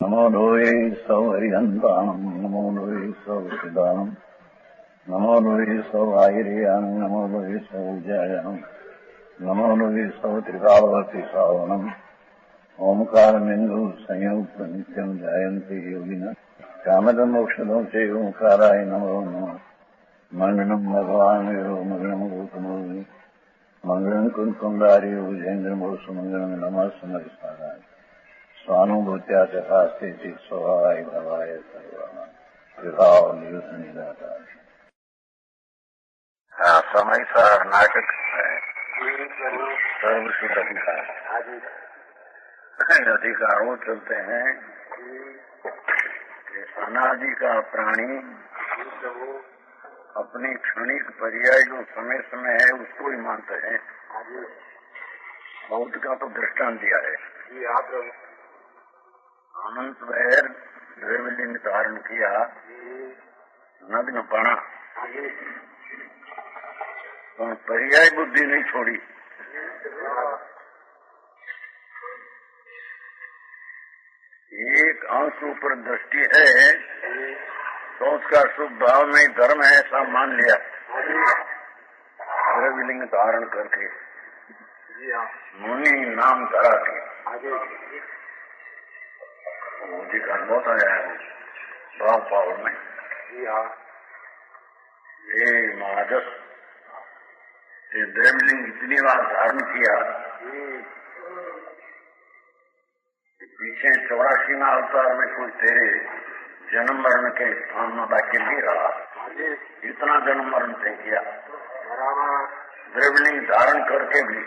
नमो लोये सौ हरिहन्ताम् नमो लोये सौ सिदानम् नमो लोये सौ आयर्याम् नमो लोये सौ जयम् नमो लोये सौ त्रिकालवती सावनम् ओंकारमेन्दु संयुक्त नित्यम् जायन्ति योगिनः कामदम् मोक्षदम् च ओंकाराय नमो नमः मङ्गलम् भगवान् वीरो मङ्गलम् गौतमोऽग्नि मङ्गलम् कुन्कुण्डारि विजेन्द्रमोसु मङ्गलम् नमः समरिस्मराय स्वानुभूत्या चकास्ते स्वभावाय भवाय सर्वान समय का नाटक है सर्वसुख अधिकार अधिकारों चलते हैं कि अनादि का प्राणी अपनी क्षणिक पर्याय जो समय समय है उसको ही मानते हैं। बौद्ध का तो दृष्टांत दिया है। अनंत वैर द्रव्यलिंग धारण किया नग्न पड़ा तो पर्याय बुद्धि नहीं छोड़ी। एक अंश ऊपर दृष्टि है तो उसका शुभ भाव में धर्म है ऐसा मान लिया द्रव्यलिंग धारण करके मुनि नाम धरा के अधिकार बहुत आया है भाव पावर में। ये महाजस द्रव्यलिंग इतनी बार धारण किया पीछे 84 अवतार में कोई तेरे जन्म मरण के स्थान में बाकी नहीं रहा। इतना जन्म मरण से किया द्रव्यलिंग धारण करके भी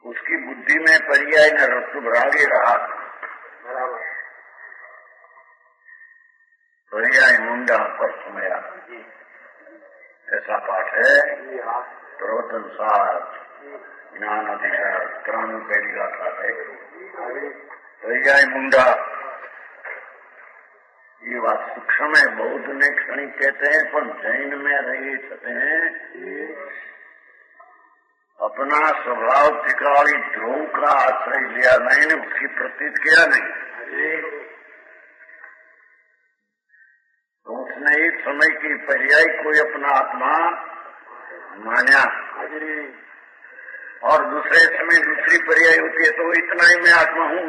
उसकी बुद्धि में पर्याय न रागे रहा। पर्याय मुंडा पर सुमया ऐसा पाठ है। प्रवचन सार ज्ञान अधिकार 93 पहली गाथा है। पर्याय मुंडा ये बात सूक्ष्म है। बौद्ध ने क्षणिक कहते हैं पर जैन में रहे छते हैं अपना स्वभाव त्रिकाली ध्रुव का आश्रय लिया नहीं ने उसकी प्रतीत किया नहीं। तो उसने एक समय की पर्याय कोई अपना आत्मा माना और दूसरे समय दूसरी पर्याय होती है तो इतना ही मैं आत्मा हूँ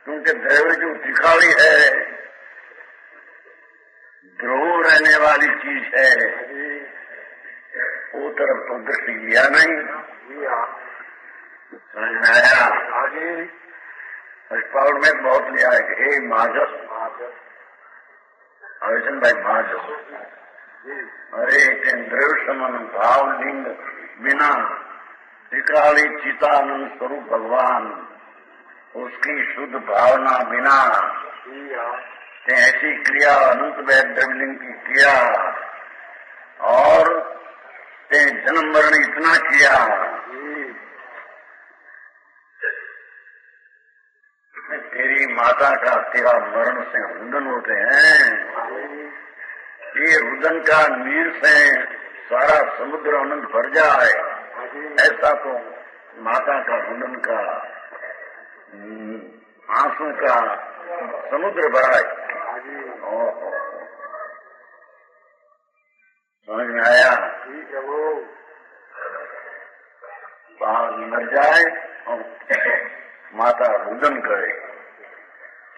क्योंकि द्रव्य जो त्रिकाली है ध्रुव रहने वाली चीज है वो तरफ तो दृष्टि लिया नहीं। समझ में आया? पावर में बहुत लिया है कि हे माजस अर्जुन भाई माजस अरे द्रव्य समन भाव लिंग बिना त्रिकाली चितानंद स्वरूप भगवान उसकी शुद्ध भावना बिना ऐसी क्रिया अनंत द्रव्यलिंग की किया और जन्म मरण इतना किया तेरी माता का तेरा मरण से रुदन होते हैं। ये रुदन का नीर से सारा समुद्र अनंत भर जाए ऐसा तो माता का रुदन का आंसू का समुद्र भराए। समझ में आया? बाहर मर जाए और माता रुदन करे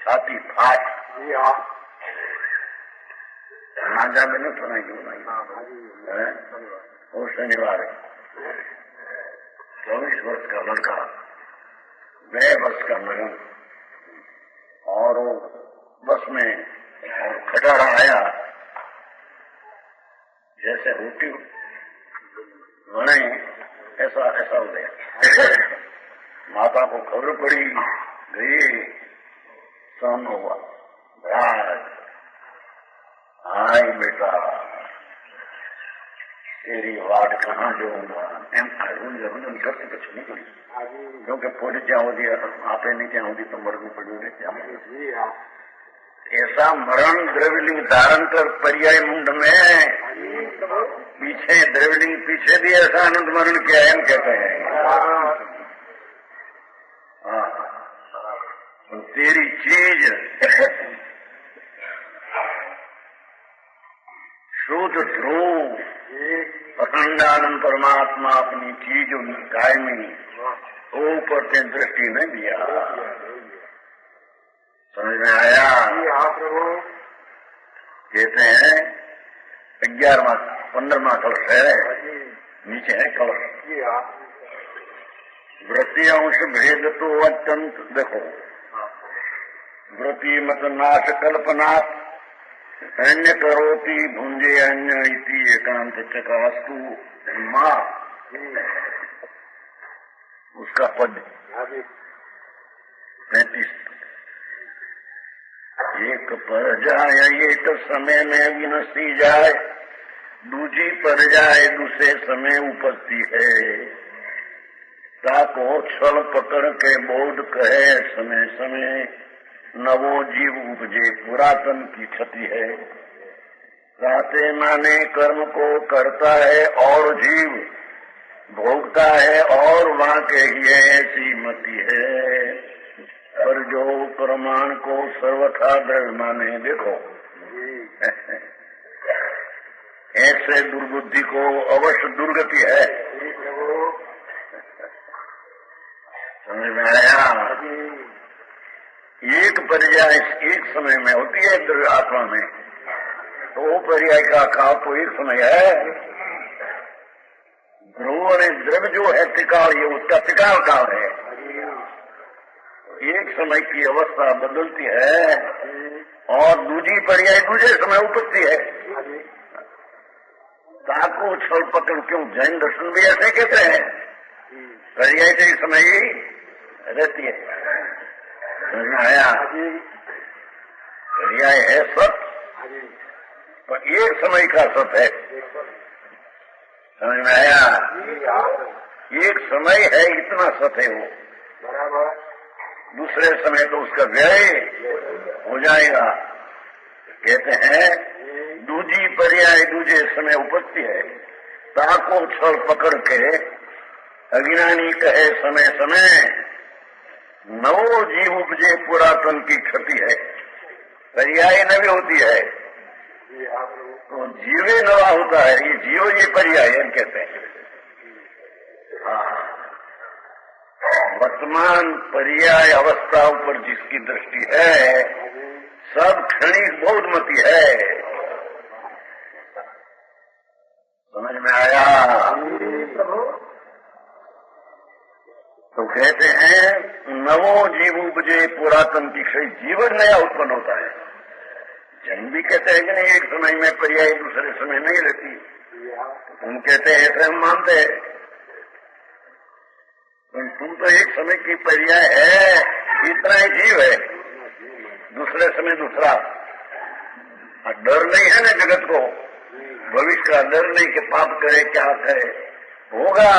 छाती फाट नाजा में न सुनाई और शनिवार 24 वर्ष का लड़का 2 वर्ष का लगन और वो बस में और खटारा आया जैसे रोटी बने ऐसा ऐसा हो गया। माता को खबर पड़ी गई सहन हुआ आई बेटा तेरी वाट कहाँ जोऊंगा एम रुदन करते कुछ नहीं करी क्योंकि पूरी ત્યાં સુધી આપે नहीं ત્યાં સુધી तो मरण पड़ू नहीं ત્યાં ऐसा मरण द्रव्यलिंग धारण कर पर्याय मुंड में पीछे द्रव्यलिंग पीछे भी ऐसा आनंद मरण किया है कहते हैं। तेरी चीज शुद्ध ध्रुव अखंडानंद परमात्मा अपनी चीज कायमी ऊपर से दृष्टि नहीं दिया। समझ में आया? कहते हैं 11वां 15वां कलश है, नीचे है कलश। वृत्ति अंश भेद तो अत्यंत देखो, वृत्ति मत नाश कल्पना अन्य करोति भुंजे अन्य इति एकांत चकास्तु माँ, उसका पद 35। एक पर जाए एक समय में विनष्टि जाए, दूजी पर जाए दूसरे समय उपस्थिति है। ताको छल पकड़ के बोध कहे समय समय, नवो जीव उपजे पुरातन की क्षति है। राते माने कर्म को करता है और जीव भोगता है और वहां के ही ऐसी मति है। पर जो प्रमाण को सर्वथा दृढ़ माने, देखो ऐसे दुर्बुद्धि को अवश्य दुर्गति है। समझ में आया? एक पर्याय एक समय में होती है द्रव्य आत्मा में, तो वो पर्याय का काल तो एक समय है। ध्रुव और द्रव्य जो है त्रिकाल, ये उसका त्रिकाल काल है। एक समय की अवस्था बदलती है और दूसरी पर्याय दूसरे समय उपजती है। ताको छल पकड़, क्यों जैन दर्शन भी ऐसे कहते हैं, पर्याय तो एक समय ही रहती है। समझ में आया? पर्याय है सत्य, पर एक समय का सत्य है। समझ में आया? एक समय है, इतना सत्य है वो, दूसरे समय तो उसका व्यय हो जाएगा। कहते हैं दूजी पर्याय दूजे समय उपजती है। ताको छल पकड़ के अज्ञानी कहे समय समय, नवो जीव उपजे पुरातन की क्षति है। पर्याय नवी होती है तो जीवे नवा होता है, ये जीव ये पर्याय कहते हैं। वर्तमान पर्याय अवस्था पर जिसकी दृष्टि है सब क्षणिक बौद्धमती है। समझ में आया? तो कहते हैं नवो जीव उपजे पुरातन की क्षय, जीवन नया उत्पन्न होता है। जैन भी कहते हैं कि नहीं एक समय में पर्याय दूसरे समय नहीं रहती, तुम कहते हैं ऐसे हम मानते हैं, तुम तो एक समय की पर्याय है, इतना ही जीव है, दूसरे समय दूसरा। डर नहीं है ना जगत को, भविष्य का डर नहीं कि पाप करे क्या करे, होगा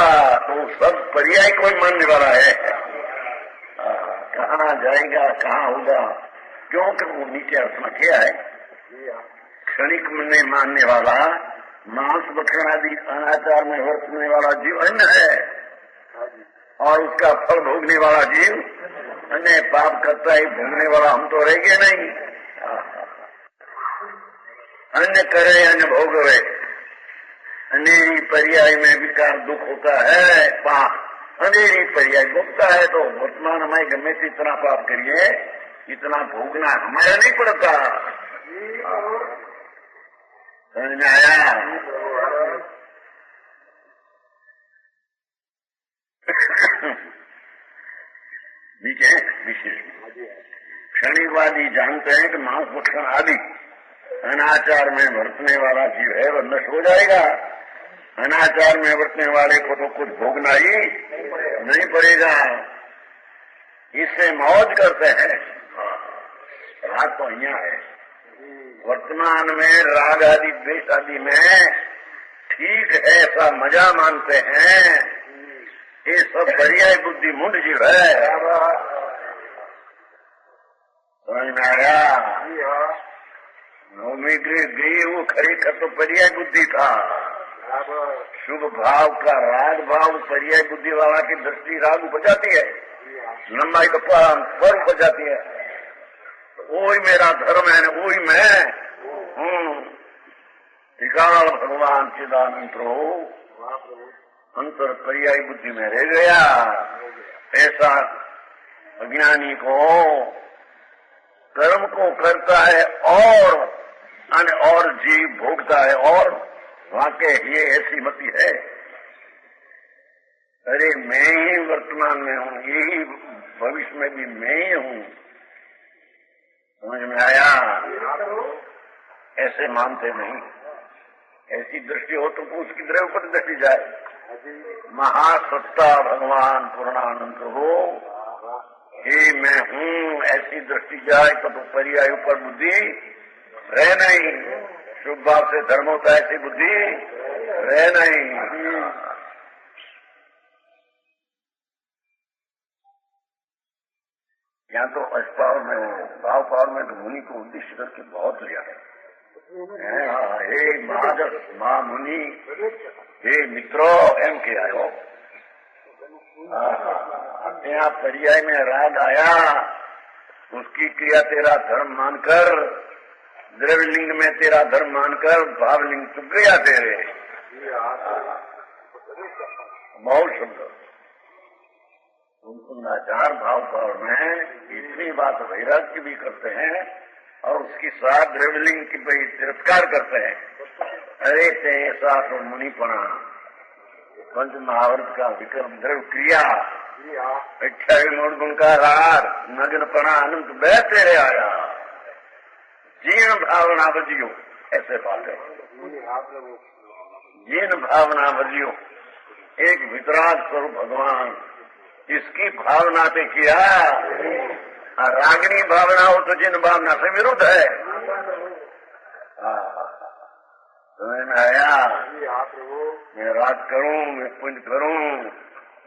तो सब पर्याय कोई मानने वाला है। कहाँ जाएगा कहाँ होगा, क्योंकि वो नीचे अर्थ क्या है, क्षणिक में मानने वाला, मांस भक्षण आदि अनाचार में वर्तने वाला जीव अन्य है, और उसका फल भोगने वाला जीव अन्य। पाप करता ही भोगने वाला हम तो रहेंगे नहीं। अन्य करे अन्य भोगवे, अंधेरी पर्याय में विकार दुख होता है, पाप अंधेरी पर्याय भोगता है। तो वर्तमान हमारे गमे से इतना पाप करिए, इतना भोगना हमारा नहीं पड़ता। समझ में आया? नीचे विशेष क्षणिकवादी जानते हैं कि मांस भक्षण आदि अनाचार में बरतने वाला जीव है वह नष्ट हो जाएगा। अनाचार में बरतने वाले को तो कुछ भोगना ही नहीं पड़ेगा, इससे मौज करते हैं। बात तो यहाँ है, वर्तमान में राग आदि द्वेष आदि में ठीक है ऐसा मजा मानते हैं, ये सब पर्याय बुद्धि मुंड जीव है। समझ में आया? नवमी गई वो खरेखर तो पर्याय बुद्धि था। शुभ भाव का राग भाव पर्याय बुद्धि वाला की दृष्टि राग उपज जाती है, लंबाई तो पर उपज जाती है। वही मेरा धर्म है, वही मैं हूँ। टिकाल भगवान चिदानंद हो, अंतर पर्यायी बुद्धि में रह गया। ऐसा अज्ञानी को कर्म को करता है और जीव भोगता है, और वाकई ये ऐसी मति है। अरे मैं ही वर्तमान में हूँ, यही भविष्य में भी मैं ही हूँ। समझ में आया? ऐसे मानते नहीं। ऐसी दृष्टि हो तो उसकी द्रव्य पर दृष्टि जाए। महासत्ता भगवान पूर्णानंद हो, हे मैं हूँ, ऐसी दृष्टि जाए तो पर्याय ऊपर बुद्धि रह नहीं। शुभ भाव से धर्म होता, ऐसी बुद्धि रह नहीं। यहाँ तो अष्टाव में भाव पाव में तो मुनि को उद्देश्य करके बहुत लिया है। हे महाजस महा मुनि, हे मित्रो एम के आयो। यहाँ पर्याय में राग आया, उसकी क्रिया तेरा धर्म मानकर, द्रव्यलिंग में तेरा धर्म मानकर भावलिंग चुप गया तेरे। बहुत सुंदर नाचार भाव पाव में इतनी बात वैराग्य भी करते हैं और उसकी साथ द्रव्यलिंग की भी तिरस्कार करते हैं। अरे ऐसा तो मुनिपना, पंच महावर्त का विक्रम द्रव्य क्रिया, 28 मूल गुण का हार, नग्नपना अनंत बह तेरे आया, जीर्ण भावना बजियो। ऐसे बात है, जीर्ण भावना बजियो। एक वितराग स्वरूप भगवान, इसकी भावना से किया। रागिनी भावना हो तो जिन भावना से विरुद्ध है। समझ में आया? मैं राग करूं, मैं पुण्य करूं,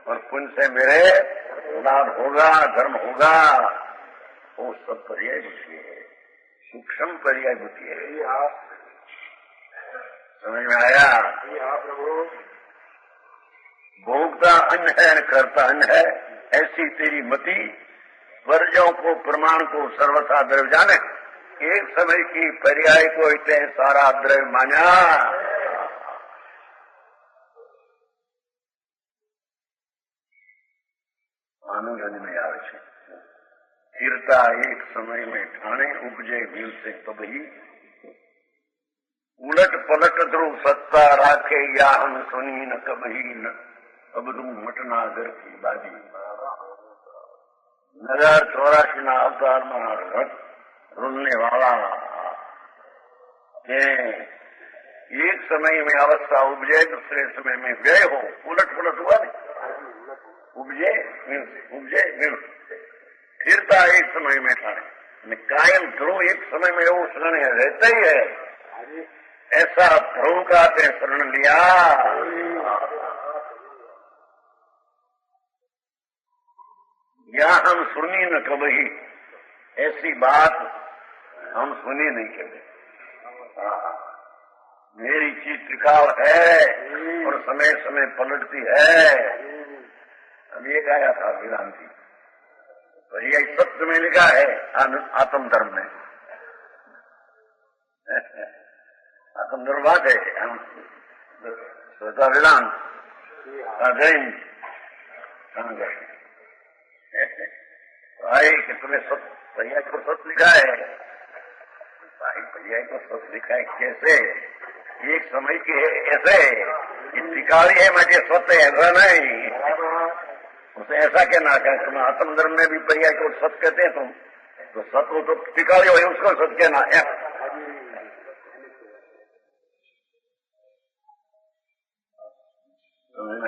और पुण्य से मेरे लाभ होगा, धर्म होगा, वो सब पर्याय बुद्धि है, सूक्ष्म पर्याय बुद्धि है। समझ में आया? भोगता अन्न है, करता अन्न है, ऐसी तेरी मति वर्जों को, प्रमाण को सर्वथा द्रव्य जाने। एक समय की पर्याय को इतने सारा द्रव्य माना। आनंद में आवे छे। फिरता एक समय में ठाणे, उपजे भील से तबही, उलट पलट ध्रुव सत्ता राखे, या हम सुनी न कबही न अब तुम मटना घर की बाजी। नगर 84 ना अवतार में रुलने वाला एक समय में अवस्था उपजे, दूसरे समय में व्यय हो। उलट पुलट हुआ नहीं, उपजे फिरता एक समय में ठाणे, कायम ध्रुव एक समय में वो शरण रहता ही है। ऐसा ध्रुव का ते शरण लिया। या हम सुनी न कभी, ऐसी बात हम सुनी नहीं कभी। मेरी चीज टिकाव है और समय समय पलटती है। अब एक आया था वेदांती, पर यह सत्य में लिखा है आत्म धर्म में। आत्म धर्म बात है, स्वतः वेदांत भाई कि तुम्हें सत्य पर्याय को सत्य लिखा है। भाई पर्याय को सत्य लिखा है कैसे? एक समय की है ऐसे, टिकावी है मुझे सत्य ऐसा नहीं। उसे ऐसा कहना है, तुम आत्म धर्म में भी पर्याय को सत्य कहते हैं तुम, तो सत्य तो टिकावी हो उसको सत्य कहना है।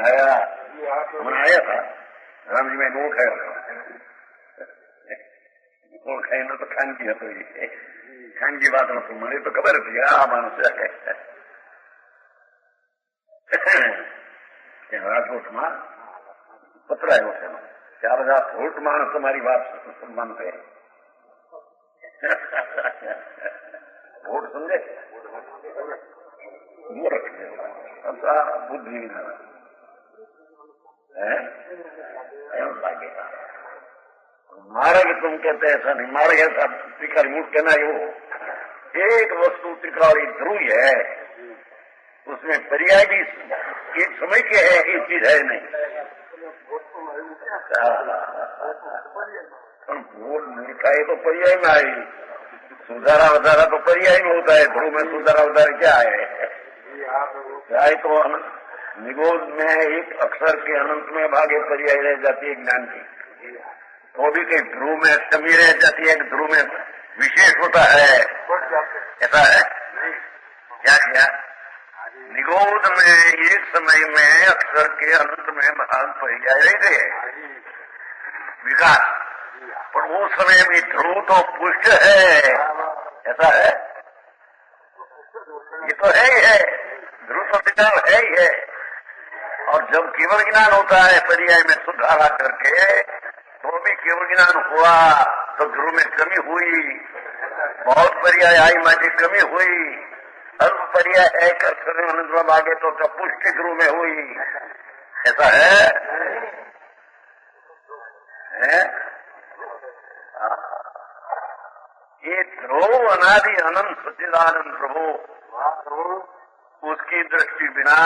आया मैंने आया था राम जी में गोल खाया, गोल खाई न तो खानगी હતો એ ખાનગી વાત નતું, મને તો ખબર હતી આ માણસ રાજકોટમાં પત્ર આવ્યો છે 4000 ફૂટ માણસ તમારી વાત સન્માન કરે વોટ સમજે મૂર્ખ બુદ્ધિ એમ લાગે मार्ग तुम कहते हैं ऐसा नहीं, मार्ग ऐसा त्रिकाली मूठ कहना है वो एक वस्तु त्रिकाली ध्रुव है, उसमें पर्याय भी एक समय के है, एक चीज है नहीं। वो मूर्खा है तो पर्याय में आई, सुधारा वधारा तो पर्याय में होता है, ध्रुव में सुधारा वधारा क्या है तो निगोद में एक अक्षर के अनंत में भागे पर्याय रह जाती है ज्ञान की, तो भी कहीं ध्रुव में अष्टमी रह जाती है, ध्रुव में विशेष होता है, ऐसा है क्या निगोद में एक समय में अक्षर के अनंत में भाग पर्याय रहते हैं विकास, पर वो समय भी ध्रुव तो पुष्ट है, ऐसा है, ये तो है ही है, ध्रुव तो विचार है ही है। और जब केवल ज्ञान होता है पर्याय में सुधारा करके, तो भी केवल ज्ञान हुआ तो ध्रुव में कमी हुई, बहुत पर्याय आई माटी कमी हुई, अल्प पर्याय एक अक्षर में भागे तो पुष्टि ध्रुव में हुई, ऐसा है? ये ध्रुव अनादि अनंत सच्चिदानंद प्रभु, उसकी दृष्टि बिना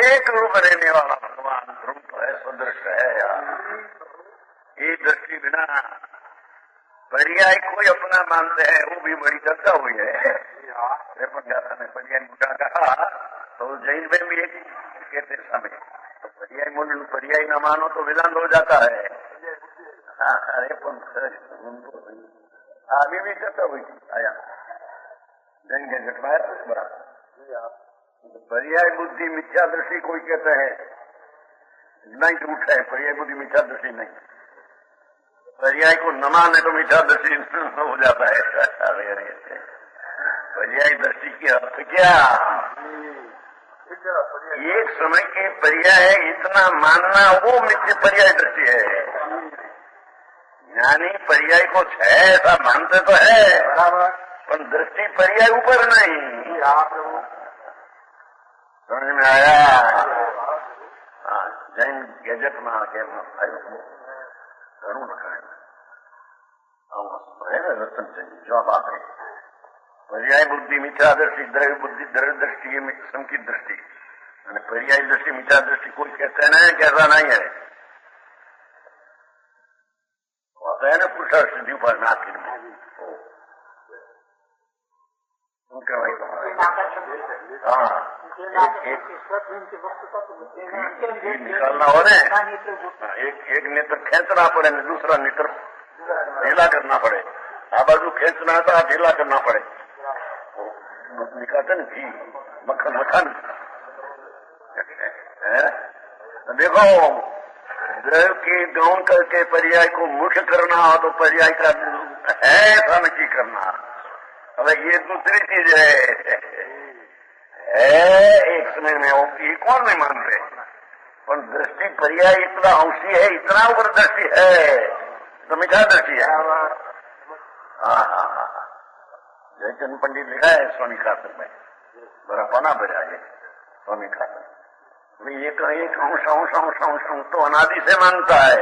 एक रूप रहने वाला भगवान ध्रुव तो है, सदृश है यार। ये दृष्टि बिना पर्याय कोई अपना मानते हैं, वो भी बड़ी चर्चा हुई है। ने पर्याय मुद्दा कहा तो जैन में भी एक कहते समय तो पर्याय मूल पर्याय न मानो तो वेदांत हो जाता है। अरे अभी भी चर्चा हुई थी, आया जैन के घटना पर्याय बुद्धि मिथ्या दृष्टि कोई कहते हैं नहीं, झूठ है, पर्याय बुद्धि मिथ्या दृष्टि नहीं, पर्याय को न माने तो मिथ्या दृष्टि हो जाता है। अरे पर्याय दृष्टि की अर्थ क्या, एक समय के पर्याय इतना मानना वो मिथ्या पर्याय दृष्टि है। ज्ञानी पर्याय को है ऐसा मानते तो है, पर दृष्टि पर्याय ऊपर नहीं। समझ में आया? जैन गैजेट में आके घणું લખાય રતન જવાબ આપે पर्याय बुद्धि मिथ्या दृष्टि, द्रव्य बुद्धि द्रव्य दृष्टि ये संकित दृष्टि, पर्याय दृष्टि मिथ्या दृष्टि कोई कहते हैं कैसा नहीं है, होता है ना पुरुषार्थ सिद्धि पर नाकिन में उनके भाई निकालना हो रहे, एक नेत्र खींचना पड़े, दूसरा नेत्र ढीला करना पड़े, आ बाजू खींचना था ढीला करना पड़े, निकालते न घी मक्खन मक्खन। देखो द्रव्य की गौण करके पर्याय को मुख्य करना हो तो पर्याय का है ऐसा नक्की करना, अब ये दूसरी चीज है एक समय में ये कौन नहीं मानते, पर दृष्टि पर्याय इतना अंशी है, इतना ऊपर दृष्टि है तो मिथ्या दृष्टि है। जयचंद पंडित लिखा है स्वामी खातर में, बड़ा पना बजा है स्वामी खातर, एक अंश अंश अंश अंश तो अनादि से मानता है।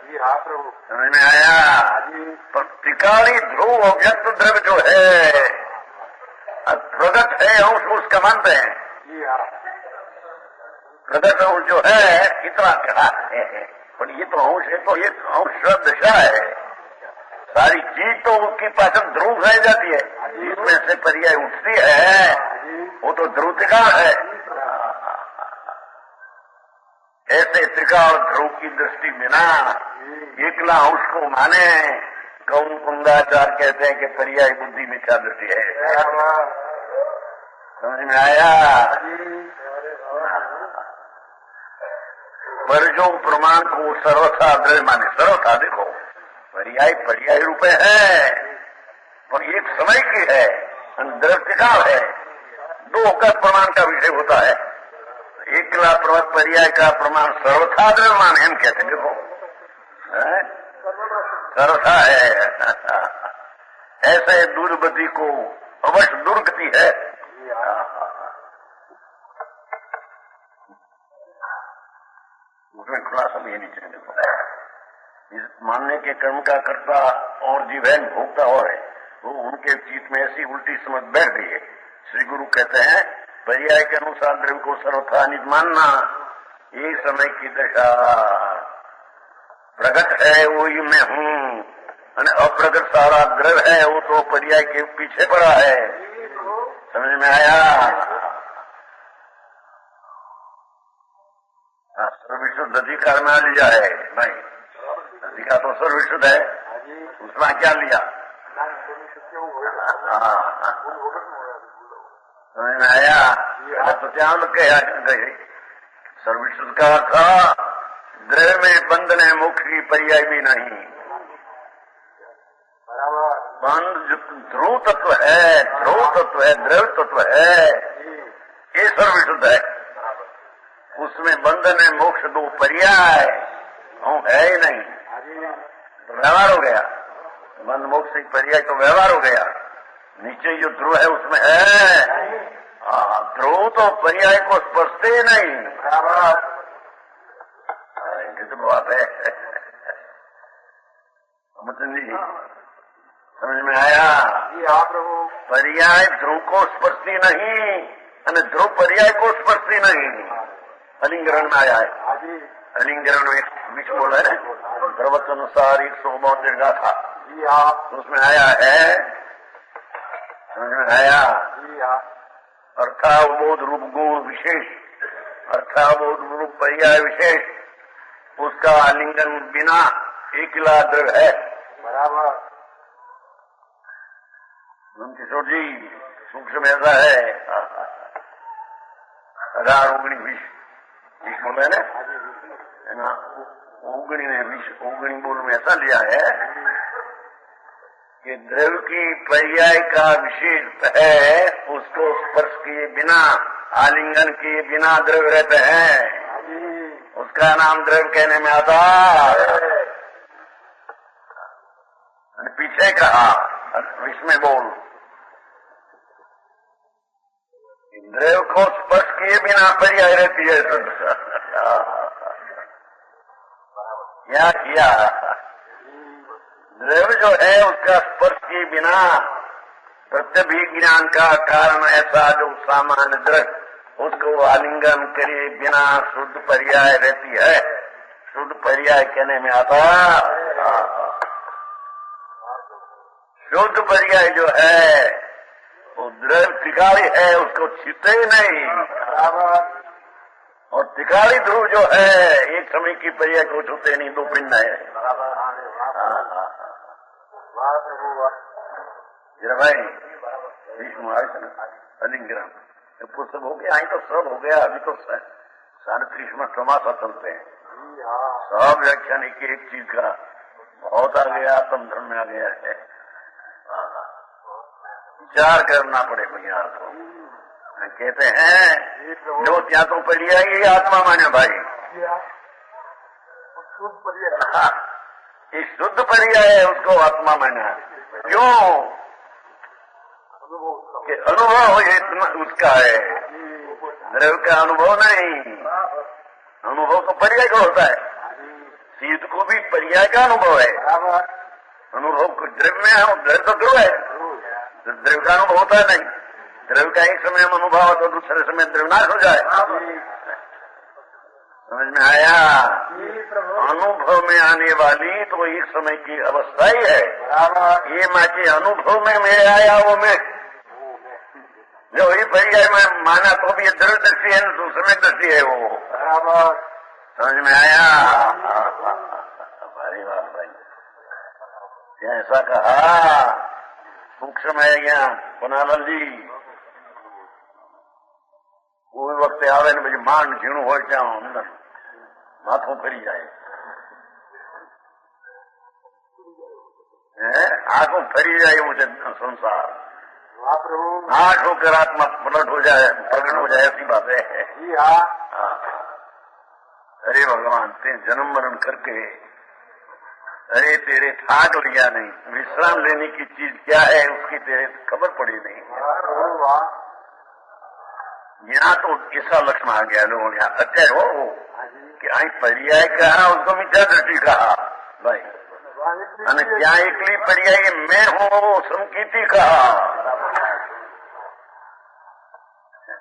समझ में आया? पर त्रिकाली ध्रुव अव्यक्त द्रव्य जो है प्रगट है अंश उसका मानते हैं, प्रगट अंश जो है इतना क्या है, पर ये तो अंश है, तो ये अंश दशा है, सारी चीज तो उसकी पाचन ध्रुव रह जाती है, जिसमें से पर्याय उठती है वो तो ध्रुव त्रिकाल है। ऐसे त्रिकाल ध्रुव की दृष्टि बिना एकला अंश को माने गौण कुंदाचार कहते हैं कि पर्याय बुद्धि मिथ्या दृष्टि है। समझ में आया? पर जो प्रमाण को सर्वथा द्रव्य माने, सर्वथा देखो पर्याय पर्याय रूपे है, पर एक समय की है, द्रव्य त्रिकाल है, दो का प्रमाण का विषय होता है। एकला पर्याय का प्रमाण सर्वथा द्रव्य मान हम कहते हैं, देखो सर्वथा है। ऐसे दुर्गति को अवश्य दुर्गति है। उसमें खुलासा भी नहीं चाहिए, देखो मानने के कर्म का कर्ता और जीवैन भोगता और है, वो उनके चित्त में ऐसी उल्टी समझ बैठ गई है। श्री गुरु कहते हैं पर्याय के अनुसार द्रव्य को सर्वथा निज मानना, ये समय की दशा। प्रगट है वही मैं हूँ, अप्रगट सारा द्रव्य है वो तो पर्याय के पीछे पड़ा है। समझ में आया? सर्वविशुद्ध अधिकार में लिया है भाई, अधिकार तो सर्वविशुद्ध है, उसमें क्या लिया? समझ में आया? तो त्याग गए सर्वविशुद्ध का अर्थ द्रव्य में बंधन है, मोक्ष की पर्याय भी नहीं। बंध जो ध्रुव तत्व है, द्रव्य तत्व है, ये सर्वविशुद्ध है। उसमें बंधन है, मोक्ष दो पर्याय है ही नहीं, तो व्यवहार हो गया। बंध मोक्ष से पर्याय तो व्यवहार हो गया। नीचे जो ध्रुव है उसमें है, ध्रुव तो पर्याय को स्पर्शते ही नहीं। तो बात है समझ में आया? पर्याय ध्रुव को स्पर्शी नहीं, ध्रुव पर्याय को स्पर्शी नहीं। अलिंगरण में आया है, अलिंगरण में बीच बोला है प्रवचन अनुसार 100 दीर्घा था, उसमें आया है। समझ में आया? अर्थावबोध रूप गुण विशेष, अर्थावबोध रूप पर्याय विशेष, उसका आलिंगन बिना एकला द्रव्य है। बराबर किशोर जी, सूक्ष्म ऐसा है 1819 20 बोल है ना, ओगणी ने 20 ओगणी बोल में ऐसा लिया है कि द्रव्य की पर्याय का विशेष है, उसको स्पर्श किए बिना, आलिंगन किए बिना द्रव्य रहते हैं, उसका नाम द्रव्य कहने में आता। पीछे कहा इसमें बोल, द्रव्य को स्पर्श किए बिना पर्याय रहती है। क्या किया? द्रव्य जो है उसका स्पर्श किए बिना प्रत्यभिज्ञान का कारण ऐसा जो सामान्य द्रव्य, उसको आलिंगन करे बिना शुद्ध पर्याय रहती है। शुद्ध पर्याय कहने में आता, शुद्ध पर्याय जो है वो द्रव्य तिकारी है, उसको छीते नहीं। और तिकारी ध्रुव जो है एक समय की पर्याय को छूते नहीं, दो पिंड है। भाई अलिंगन पुस्तक हो गया, आई तो सब हो गया। अभी तो 37वां समासा चलते हैं, सब व्याख्यान एक चीज का बहुत आ गया, आत्म धर्म में आ गया है। विचार करना पड़े भैया को। कहते हैं जो क्या तो पर्याय ये आत्मा माने भाई, ये शुद्ध पर्याय है, उसको आत्मा माना। क्यों? कि अनुभव इतना उसका है, द्रव्य का अनुभव नहीं। अनुभव तो पर्याय का होता है, शीत को भी पर्याय का अनुभव है। अनुभव को द्रव्य में है, द्रव्य तो ध्रुव है, द्रव्य का अनुभव होता है नहीं। द्रव्य का एक समय में अनुभव तो दूसरे समय द्रव्यनाश हो जाए। समझ में आया? अनुभव में आने वाली तो एक समय की अवस्था ही है। ये माँ के अनुभव में मैं आया, वो मैं जो ही पर्याय में माना तो भी द्रव्य दृष्टि है, दूसरे में दृष्टि है वो। समझ में आया? भारी बात भाई, ऐसा कहा सूक्ष्म है क्या पुनालाल जी? कोई वक्त आवे ने मुझे मान झीणु हो जाऊं अंदर माथों फरी जाए, आंखों फरी जाए मुझे संसार, आंख होकर आत्मा प्रकट हो जाए, ऐसी बात है। अरे भगवान ते जन्म मरण करके, अरे तेरे ठाक लिया नहीं, विश्राम लेने की चीज क्या है उसकी तेरे खबर पड़ी नहीं। यहाँ तो ऐसा लक्षण आ गया लोगों ने, अत्यार हो कि आई पर्याय कहा, उसको मिथ्या दृष्टि कहा। भाई અને ત્યાં એકલી पर्यायी मैं हूँ वो संकीर्ति कहा।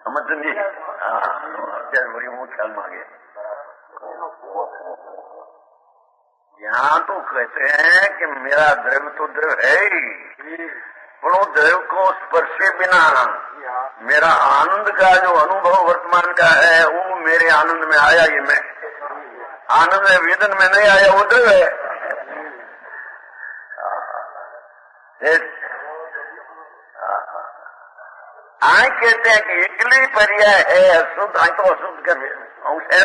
समझ जी? અત્યારે વળી હું ખ્યાલ માંગે यहाँ तो कहते हैं कि मेरा द्रव्य तो द्रव्य है ही, पर वो द्रव्य को स्पर्शे बिना मेरा आनंद का जो अनुभव वर्तमान का है वो मेरे आनंद में आया, ये मैं आनंद में वेदन में नहीं आया, वो द्रव्य है। आय कहते हैं कि एकली पर्याय है अशुद्ध, आय तो अशुद्ध का अंश है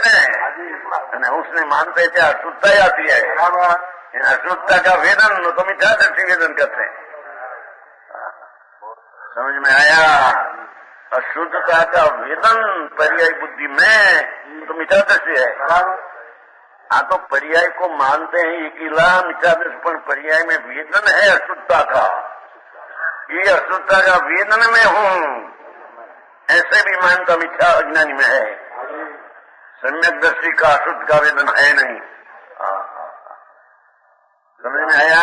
ना, उसने मानते थे अशुद्धता आती है, अशुद्धता का वेदन तो मिथ्या दृष्टि वेदन करते हैं। समझ में आया? अशुद्धता का वेदन पर्याय बुद्धि में तो मिथ्या दृष्टि है। हाँ तो पर्याय को मानते हैं एकीला मिथ्या दृष्टि, पर पर्याय में वेदन है अशुद्धता का, ये अशुद्धता का वेदन में हूँ ऐसे भी मानता मिथ्या अज्ञानी में है। सम्यक दृष्टि का अशुद्ध का वेदन है नहीं। समझ में आया?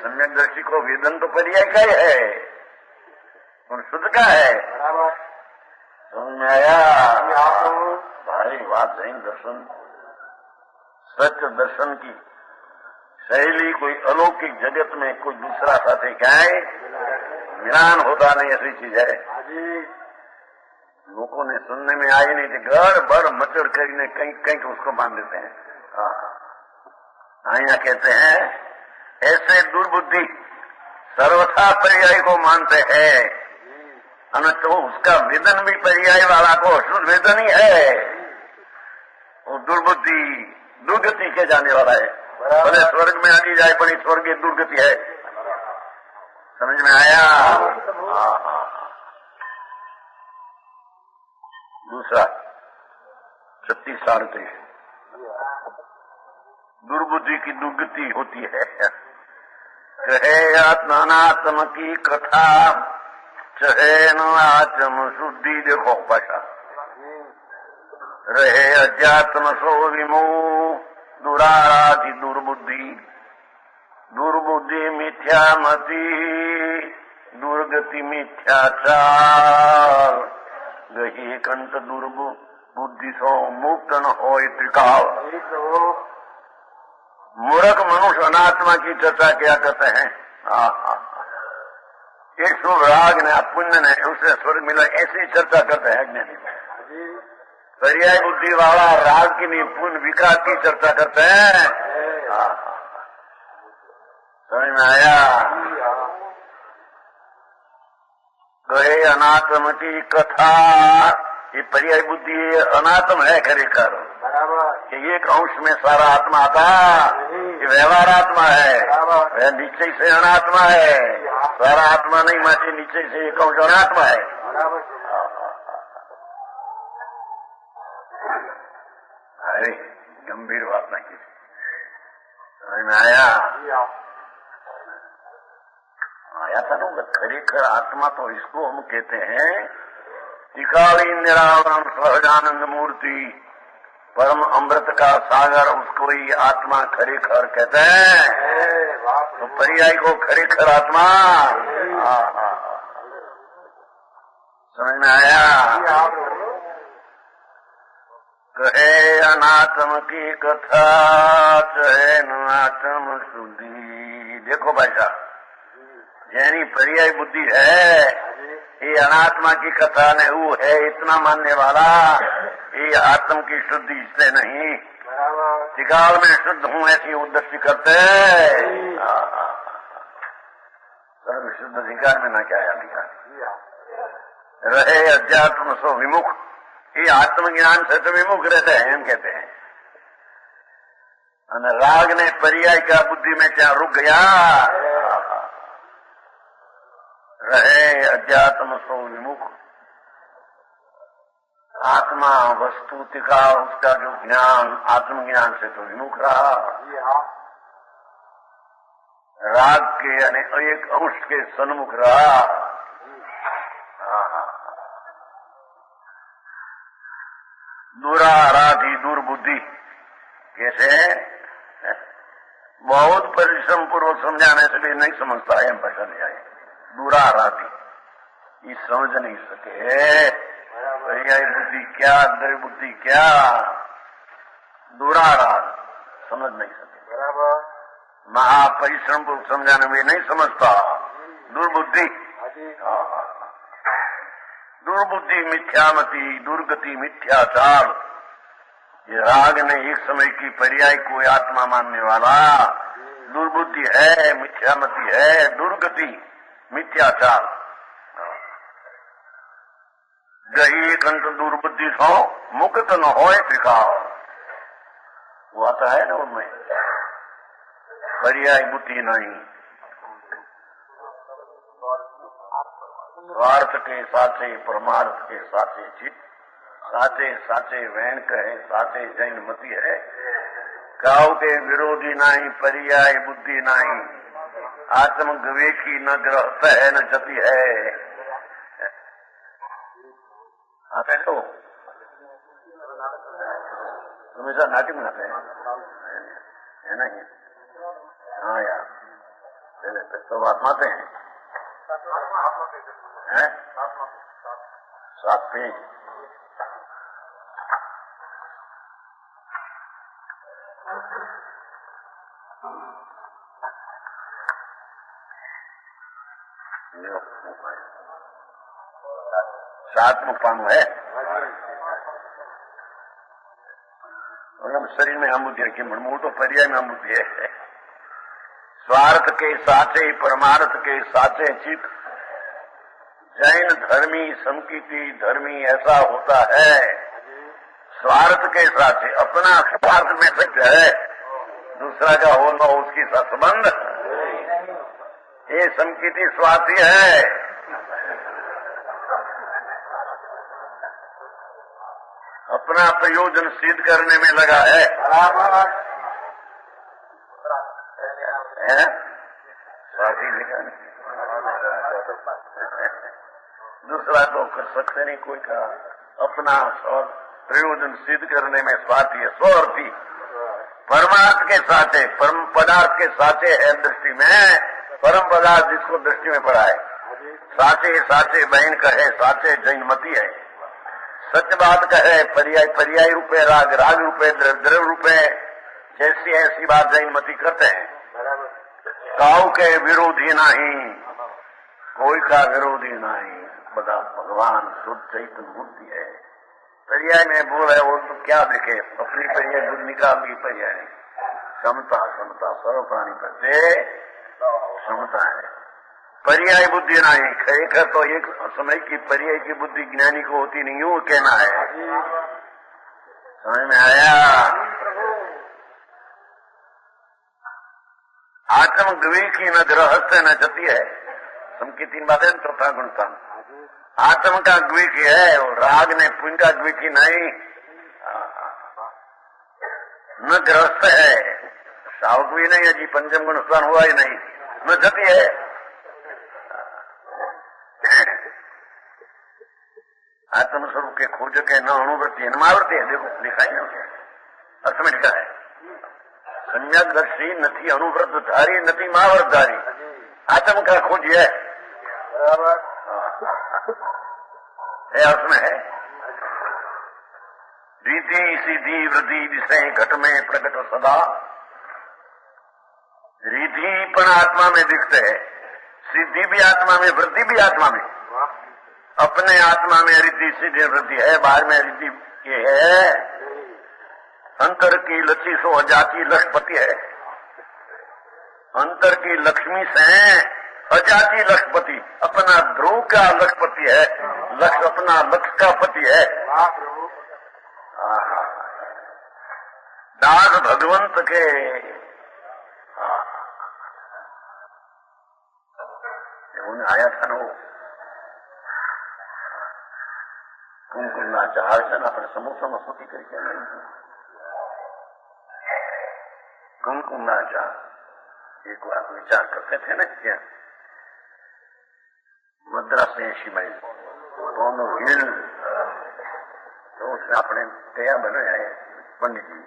सम्यक दृष्टि को वेदन तो पर्याय का ही है और शुद्ध का है। समझ में आया? भाई बात नहीं, दर्शन सत्य दर्शन की शैली कोई अलौकिक जगत में कोई दूसरा साथी क्या है, मिलान होता नहीं, ऐसी चीज है। लोगों ने सुनने में आई नहीं कि घर भर मचड़ करने कहीं कहीं उसको बांध देते हैं। यहाँ कहते हैं ऐसे दुर्बुद्धि सर्वथा पर्याय को मानते हैं, तो उसका वेदन भी पर्याय वाला को अशुद्ध वेदन ही है। वो दुर्बुद्धि दुर्गति के जाने वाला है, भले स्वर्ग में आगे जाए पर स्वर्ग दुर्गति है। समझ में आया? दूसरा 36-38 दुर्बुद्धि की दुर्गति होती है। कहे आत्मात्म की कथा चहे न आत्म शुद्धि, देखो भाषा रहे अध्यात्म सो विमो दुराराधि दुर्बुद्धि, दुर्बुद्धि मिथ्यामति दुर्गति मिथ्याचार, गही कंठ दुर्बुद्धि सो मुक्त न हो त्रिकाल। मूर्ख मनुष्य अनात्मा की चर्चा क्या करते हैं? एक शुभ राग ने पुण्य ने उससे स्वर्ग मिला, ऐसी चर्चा करते हैं अज्ञानी। पर्याय बुद्धि वाला राग की नहीं पुण्य विकास की चर्चा करते हैं। समझ में आया? गए अनात्म की कथा, ये पर्याय बुद्धि अनात्म है खरेखर, कि एक अंश में सारा आत्मा था, ये व्यवहार आत्मा है, वह नीचे से अनात्मा है, सारा आत्मा नहीं माचे नीचे से एक अंश अनात्मा है। अरे गंभीर बात नहीं, समझ में आया? आया था ना, खरेखर आत्मा तो इसको हम कहते हैं त्रिकाली निरावरण सहजानंद मूर्ति, परम अमृत का सागर, उसको ही आत्मा खरेखर कहते हैं। तो पर्याय को खरेखर आत्मा। समझ में आया? कहे अनात्म की कथा चहे नात्म शुद्धि, देखो भाई साहब, यानी पर्याय बुद्धि है, ये अनात्मा की कथा ने वो है इतना मानने वाला, ये आत्म की शुद्धि इससे नहीं, त्रिकाल में शुद्ध हूँ ऐसी उद्देश्य करते सर्व शुद्ध अधिकार में न क्या अधिकार रहे अध्यात्म सो विमुख, ये आत्मज्ञान से तो विमुख रहते हैं हम कहते हैं। राग ने पर्याय का बुद्धि में क्या रुक गया, रहे अध्यात्म सो विमुख, आत्मा वस्तु का उसका जो ज्ञान आत्मज्ञान से तो विमुख रहा, राग के यानी एक अंश के सन्मुख रहा। दुराराधी दुर्बुद्धि कैसे बहुत परिश्रम पूर्वक समझाने से भी नहीं समझता है, भाषा नहीं आई, दूरा राती ये समझ नहीं सके। भैया बुद्धि क्या, अंदर बुद्धि क्या, दूरा रात समझ नहीं सके। बराबर महापरिश्रम पूर्वक समझाने में नहीं समझता, दुर्बुद्धि। दुर्बुद्धि, मिथ्यामति, दुर्गति, मिथ्याचार, ये राग ने एक समय की पर्याय को आत्मा मानने वाला दुर्बुद्धि है, मिथ्यामति है, दुर्गति, मिथ्याचार। गही कंठ दुर्बुद्धि सो मुक्त न होए त्रिकाल, वो आता है ना उनमें, पर्याय बुद्धि नहीं। स्वार्थ के साथे परमार्थ के साथे चित, साचे साचे वैन कहे, साचे जैन मती है। काउ के विरोधी नहीं, पर्याय बुद्धि नहीं, आत्म विवेकी न ग्रहत है न जति है। आते तो हमेशा नाटक में आते है ना ये? हाँ यार, पहले तो आत्माते हैं, सात पेज। सातवां पानु है, शरीर में हम बुद्धि रखी, मूल तो पर्याय में हम बुद्धि है। स्वार्थ के साचे परमार्थ के साचे चित, जैन धर्मी संकीर्ति धर्मी ऐसा होता है। स्वार्थ के साथे अपना स्वार्थ में सत्य है, दूसरा का हो न हो उसके साथ संबंध, ये संकीर्ति स्वार्थी है। अपना प्रयोजन सिद्ध करने में लगा है, स्वार्थी लिखा नहीं। दूसरा तो कर सकते नहीं कोई का, अपना प्रयोजन सिद्ध करने में स्वार्थी है, स्वार्थी। परमार्थ के साथे, परम पदार्थ के साथे है दृष्टि में, परम पदार्थ जिसको दृष्टि में पड़ा है, साचे साचे बहन कहे, साचे जैनमती है। सत्य बात कहे, पर्याय पर्याय रूपे राग, राग रूपे द्रव्य रूपे, जैसी ऐसी बात जैनमती करते हैं। काउ के विरोधी नहीं, कोई का विरोधी नहीं, बड़ा भगवान शुद्ध चैतन्य बुद्धि है। पर्याय में बोल है वो तो क्या देखे, अपनी पर्याय बुद्धि निकाल की पर्याय नहीं। क्षमता क्षमता सर्व प्राणी करते क्षमता है, पर्याय बुद्धि नहीं। एक तो एक समय की पर्याय की बुद्धि ज्ञानी को होती नहीं, यूं कहना है। समझ में आया? आत्म विवेकी न गृहस्थ न जति है, समकी तीन बातें, चौथा गुणतन। आत्म का विवेकी है और राग ने पुण्य का विवेकी नहीं, न गृहस्थ है, सावक भी नहीं है जी, पंचम गुण स्थान हुआ ही नहीं, न जति है। आत्म स्वरूप के खोज के न अणुवृत्ति न मावृत्ति है, देखो लिखा है ना, अर्थ में लिखा है, सम्यक दर्शी नथी अणुवृत्त धारी नथी महावृत धारी, आत्म का खोज है, अर्थ में है। रीति सीधी वृद्धि विषय घट में प्रकट सदा, रीति पण आत्मा में दिखते है, सिद्धि भी आत्मा में, वृद्धि भी आत्मा में। अपने आत्मा में रिद्धि सीधी वृद्धि है, बाहर में रिद्धि ये है। अंतर की लक्ष्मी सो अजाति लक्ष्यपति है, अंतर की लक्ष्मी से अजाति लक्ष्यपति, अपना ध्रुव का लक्ष्यपति है, लक्ष्य अपना लक्ष्य का पति है। दास भगवंत के उन्हें आया था ना, कुमकुमना चार जन अपने समूह में स्तुति करके नहीं, कुमकुमना चार एक बार विचार करते थे ना, क्या मद्रास में शिवाई दोनों हिल, तो उसने अपने तैयार बनाया है पंडित जी।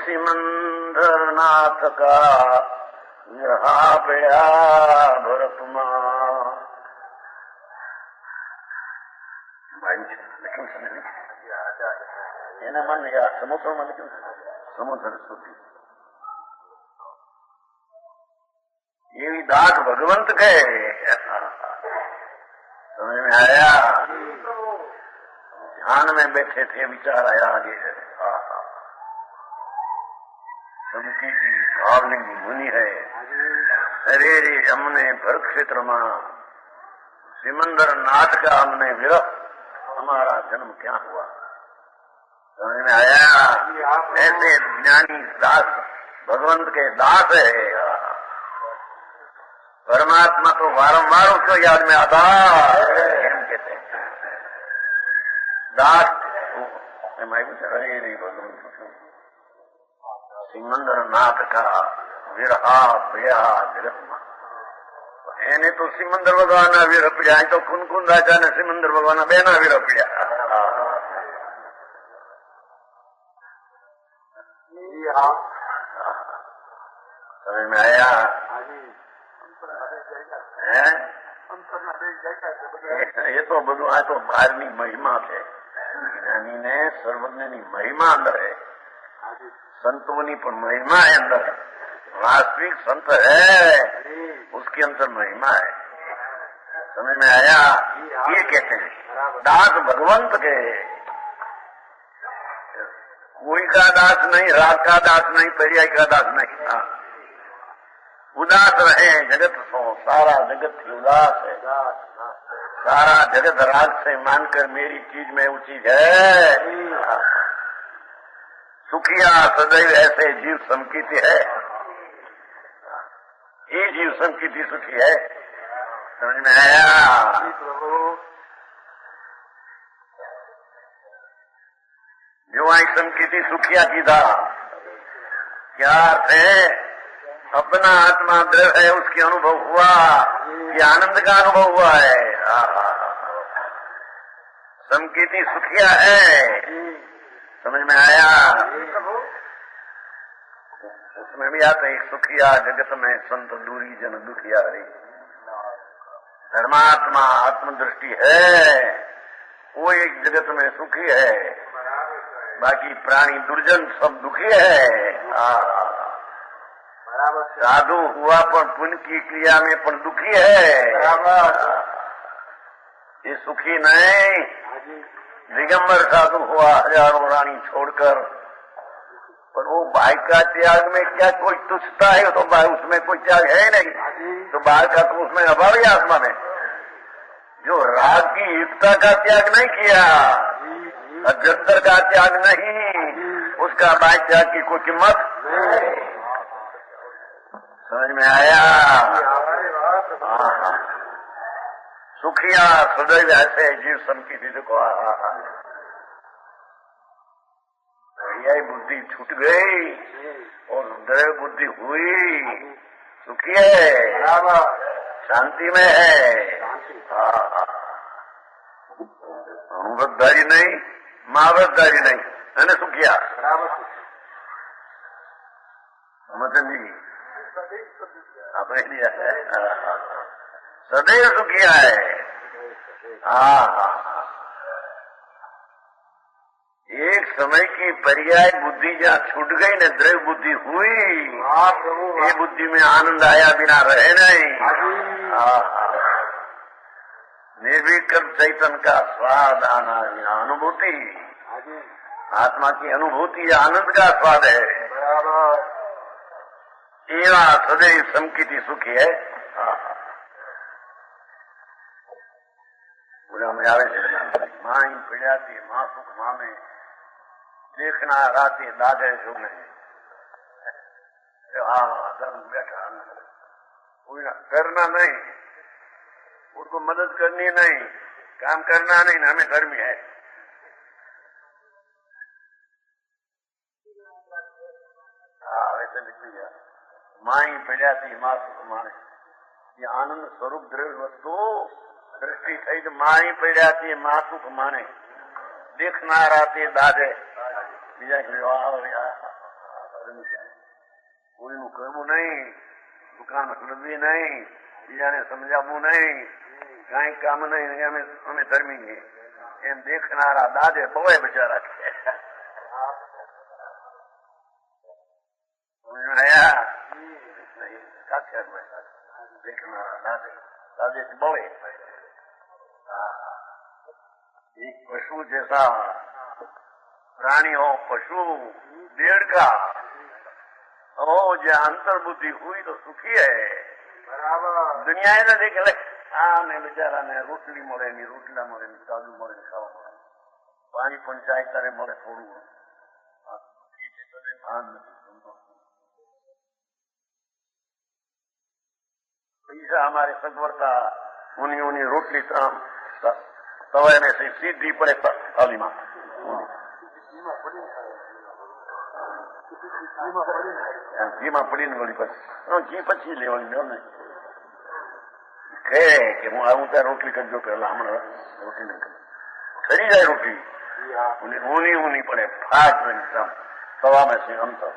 सिमंदर नाथ का विरहा पया भरत मां એના મન યા સમુદ્રમાં લખ્યું સમુદ્ર સુધી એવી દાદ ભગવંત કહે समझ में आया। ध्यान में बैठे थे विचार आया आगे सबकी भावलिंग मुनि है। अरे रे हमने भरत क्षेत्र में सिमंदर नाथ का हमने विरह हमारा जन्म क्या हुआ। समझ में आया। ऐसे ज्ञानी दास भगवंत के दास है। परमात्मा तो वारंवार उसको याद में आता कहते हैं दास सिमंदर नाथ का विरहा प्रिया विरह એને તો સિમંદર ભગવાન વિરહ પડ્યા તો કુનકુન રાજા ને સિમંદર ભગવાન બેના વિરહ પડ્યા। સમજ में आया। એ તો બધું આ તો બહારની મહિમા છે। જ્ઞાની ને સર્વજ્ઞની મહિમા અંદર है। संतों पर महिमा है अंदर। वास्तविक संत है उसके अंदर महिमा है। समझ में आया। ये कहते हैं दास भगवंत के कोई का दास नहीं राग का दास नहीं पर्याय का दास नहीं। उदास रहे जगत सो सारा जगत ही उदास है। सारा जगत राग से मानकर मेरी चीज में वो चीज है। सुखिया सदैव ऐसे जीव संकीति है। ये जीव संकीति सुखी है। समझ में आया। जो आई संकीति सुखिया की था क्या अर्थ है। अपना आत्मा द्रव है उसकी अनुभव हुआ कि आनंद का अनुभव हुआ है। संकीति सुखिया है। समझ में आया। उसमें भी आता है सुखिया जगत में संत दूरी जन दुखिया रे। धर्मात्मा आत्मदृष्टि है वो एक जगत में सुखी है। बाकी प्राणी दुर्जन सब दुखी है। साधु हुआ पर पुण्य की क्रिया में पर दुखी है। ये सुखी नहीं। दिगंबर साधु हुआ हजारों रानी छोड़कर पर वो भाई का त्याग में क्या कोई तुच्छता है। तो भाई उसमें कोई त्याग है नहीं तो भाई का तो उसमें अभाव ही आत्मा में। जो राग की युक्ता का त्याग नहीं किया अजंतर का त्याग नहीं उसका भाई त्याग की कोई कीमत। समझ में आया। सुखिया सदैव ऐसे जीव संकीति को यही बुद्धि छूट गई और दैव बुद्धि हुई सुखी है शांति में है। अणुव्रतधारी नहीं महाव्रतधारी नहीं है ना सुखिया। समझ जी अपने सदैव सुखिया है। एक समय की पर्याय बुद्धि जहाँ छूट गई न द्रव्य बुद्धि हुई ये बुद्धि में आनंद आया बिना रहे नहीं। निर्विकल्प चैतन्य का स्वाद आना अनुभूति आत्मा की अनुभूति आनंद का स्वाद है। एवा सदैव संकीति सुखी है। पूरा में आवे माई पीड़ाती माँ सुख माँ में देखना राती दादे जो नहीं बैठा करना नहीं उनको मदद करनी नहीं काम करना नहीं हमें गर्मी है। वैसे लिख दिया माई पीड़ाती माँ सुख माने ये आनंद स्वरूप द्रव्य वस्तु दृष्टि थी तो माई पीड़ाती माँ सुख माने देखना राते दादे बीजा કાન હલવી નહીં, બીજાને સમજાવવું નહીં, કઈ કામ નહીં, અમે ધર્મી છીએ એમ દેખનારા દાદે બહુ બચારા છે. દેખનારા દાદે બહુ एक पशु जैसा प्राणी हो, पशु डेढ़ का हो, जो अंतर बुद्धि हुई तो सुखी है. बराबर दुनिया ने देख ले ने बेचारा ने रोटली મળે ની રોટલા મળે ની સાદું મળે ને ખાવા મળે, પાણી પંચાયત કરે મળે થોડું, પૈસા हमारे सगवरता उन्हीं उन्हीं रोटली तवे में से सीधी पड़े थाली में घी में पड़ी ने घी पची लेवानी दो ने કે હું આવું ત્યાં રોટલી કરજો પેલા, હમણાં રોટલી નહીં કરું, ખરી જાય રોટલી ઊની ઊની પડે ફાટ તવા में से અંતર,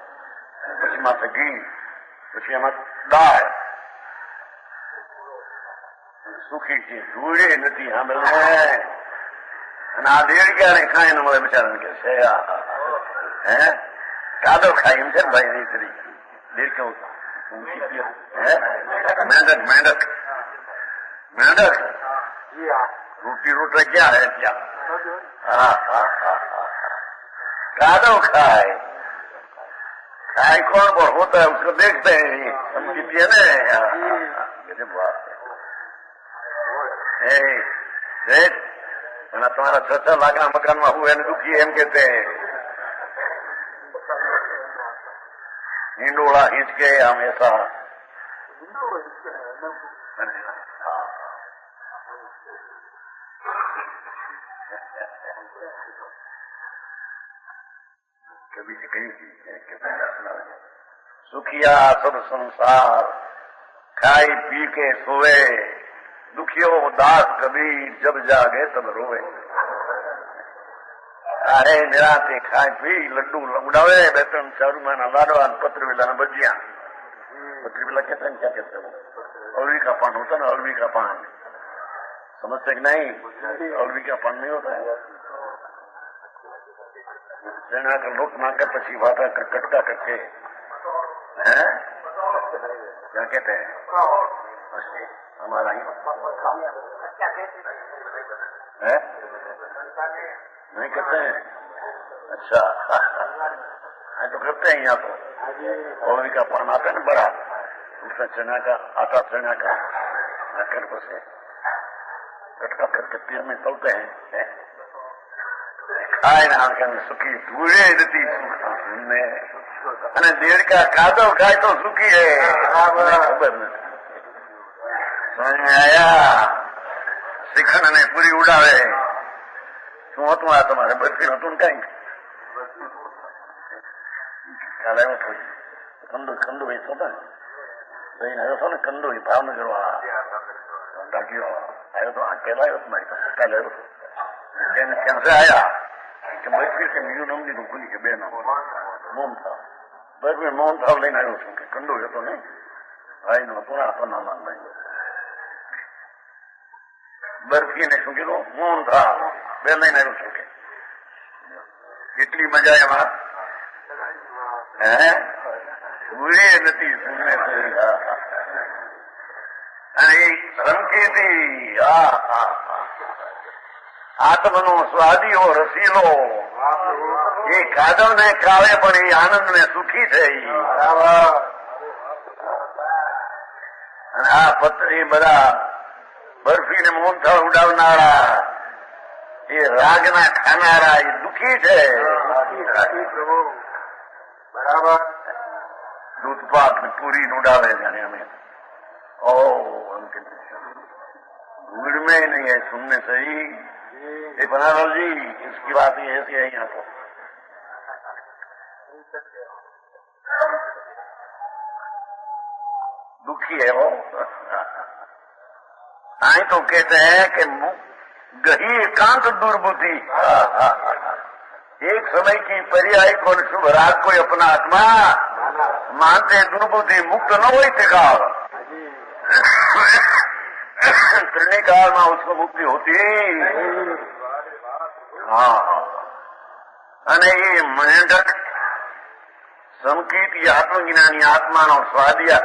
પછી માથે ઘી, પછી એમાં દાળ સુખી છે, ધૂળે નથી સાંભળે. અને આ દેડક્યાને ખાઈ ને મળે બિચારાને કે છે હે કાદો ખાઈ એમ છે ને ભાઈ નહીં કરી દેડક્યું मेंढक मेंढक मेंढक रोटी रोटा क्या है क्या? कादो खाए खाए कौन पर होता है उसको देखते हैं, समझती है ना. बात देख तुम्हारा 6-6 लाख ना मकान में हुए दुखी एम कहते हैं, हिंडोला हिंच के हमेशा कभी से कहीं सुखिया सब संसार खाई पी के सोए, दुखियो दास कभी जब जागे तब रोए. अरे निराते खाए पी लड्डू उड़ावे, 2-4 रुपया लाडवा, पत्रवेला भजिया. पत्रवेला कहते हैं, क्या कहते हैं? अरवी का पान होता है ना, अरवी का पान समझते कि नहीं? अरवी का पान नहीं होता है, चना का लोट मांगकर पची भाटा का कटका करके है, क्या कहते हैं? हमारा ही है नहीं करते हैं. अच्छा तो करते हैं यहाँ तो. और का पान आता है ना बड़ा, उसका चना का आटा, चना का आकर से कटका करके तेल में तलते हैं, खाए ना सुखी धूड़े देती सुनने. અને દેડકા કાદો ખાય તો સુખી હે, ખબર નથી. આયા શિખંડ અને પૂરી ઉડાવે. શું હતું આ તમારે? બરફી હતું ને કઈ? કાલે આવ્યો થોડી કંદુ કંદુ વેચતો હતો ને, જઈને આવ્યો હતો ને કંદુ ભાવનગર વાળા ડાકીઓ આવ્યો તો, આ પેલા આવ્યો મારી પાસે, કાલે આવ્યો તેને ક્યાં से आया कि बर्फी से બીજું નામ દીધું ભૂલી કે બે નામ મોહનથાળ. બર્ફી મોહનથાળ લઈને આવ્યો છું કે કંદુ હતો ને ભાઈ નો હતો ને આપણને નામ નહીં. બરફી ને શું કીધું? મોહનથાળ બે લઈને આવ્યો છું કે કેટલી મજા એમાં હે ભૂલે નથી સુને અને સંકેતી આત્મનો સ્વાદી હો રસીલો એ કાદવ ને ખાવે પણ એ આનંદ ને સુખી થઈ. અને આ પત્રી બધા બરફી ને મોહનથાળ ઉડાવનારા એ રાગના ખાનારા એ દુઃખી છે. બરાબર દૂધપાક ને પૂરી ઉડાવે જાણે અમે भूड़ में नहीं है सुनने सही. ये बनारस जी इसकी बात ये ऐसी है यहाँ तो दुखी है वो. आई तो कहते हैं कि गही एकांत दुर्बुद्धि एक समय की पर्याय को शुभ राग कोई अपना आत्मा मानते दुर्बुद्धि मुक्त न हो टिकाव त्रिकाल में उसको मुक्ति होती। हाँ, અને એ મહેન્દ્ર संकीर्त आत्मज्ञानी आत्मा नो स्वादिया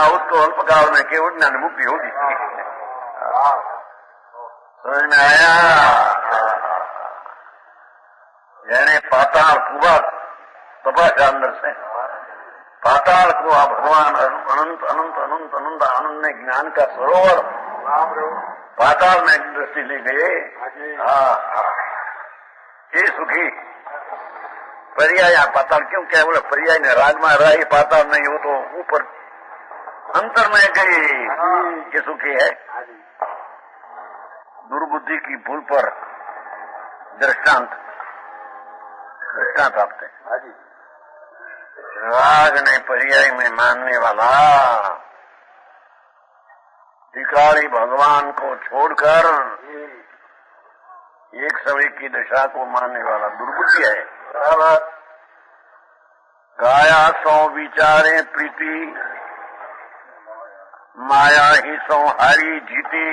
उसको अल्पकाल में केवल ज्ञान मुक्ति होगी। समझ में आया? यानी पाताल कुआ तपस्या अंदर से पाताल कुआ भगवान अनंत अनंत अनंत अनंत आनंद ने ज्ञान का सरोवर पाताल में दृष्टि ली गई। ये सुखी पर्याय पाताल क्यों क्या बोले? पर्याय ने राग में रहा, पाताल नहीं हो तो ऊपर अंतर में गई ये सुखी है। दुर्बुद्धि की भूल पर दृष्टांत आपते राग ने पर्याय में मानने वाला भिखारी भगवान को छोड़कर एक समय की दशा को मानने वाला दुर्बुद्धि है। गाया सो विचारे प्रीति माया ही सो हारी जीती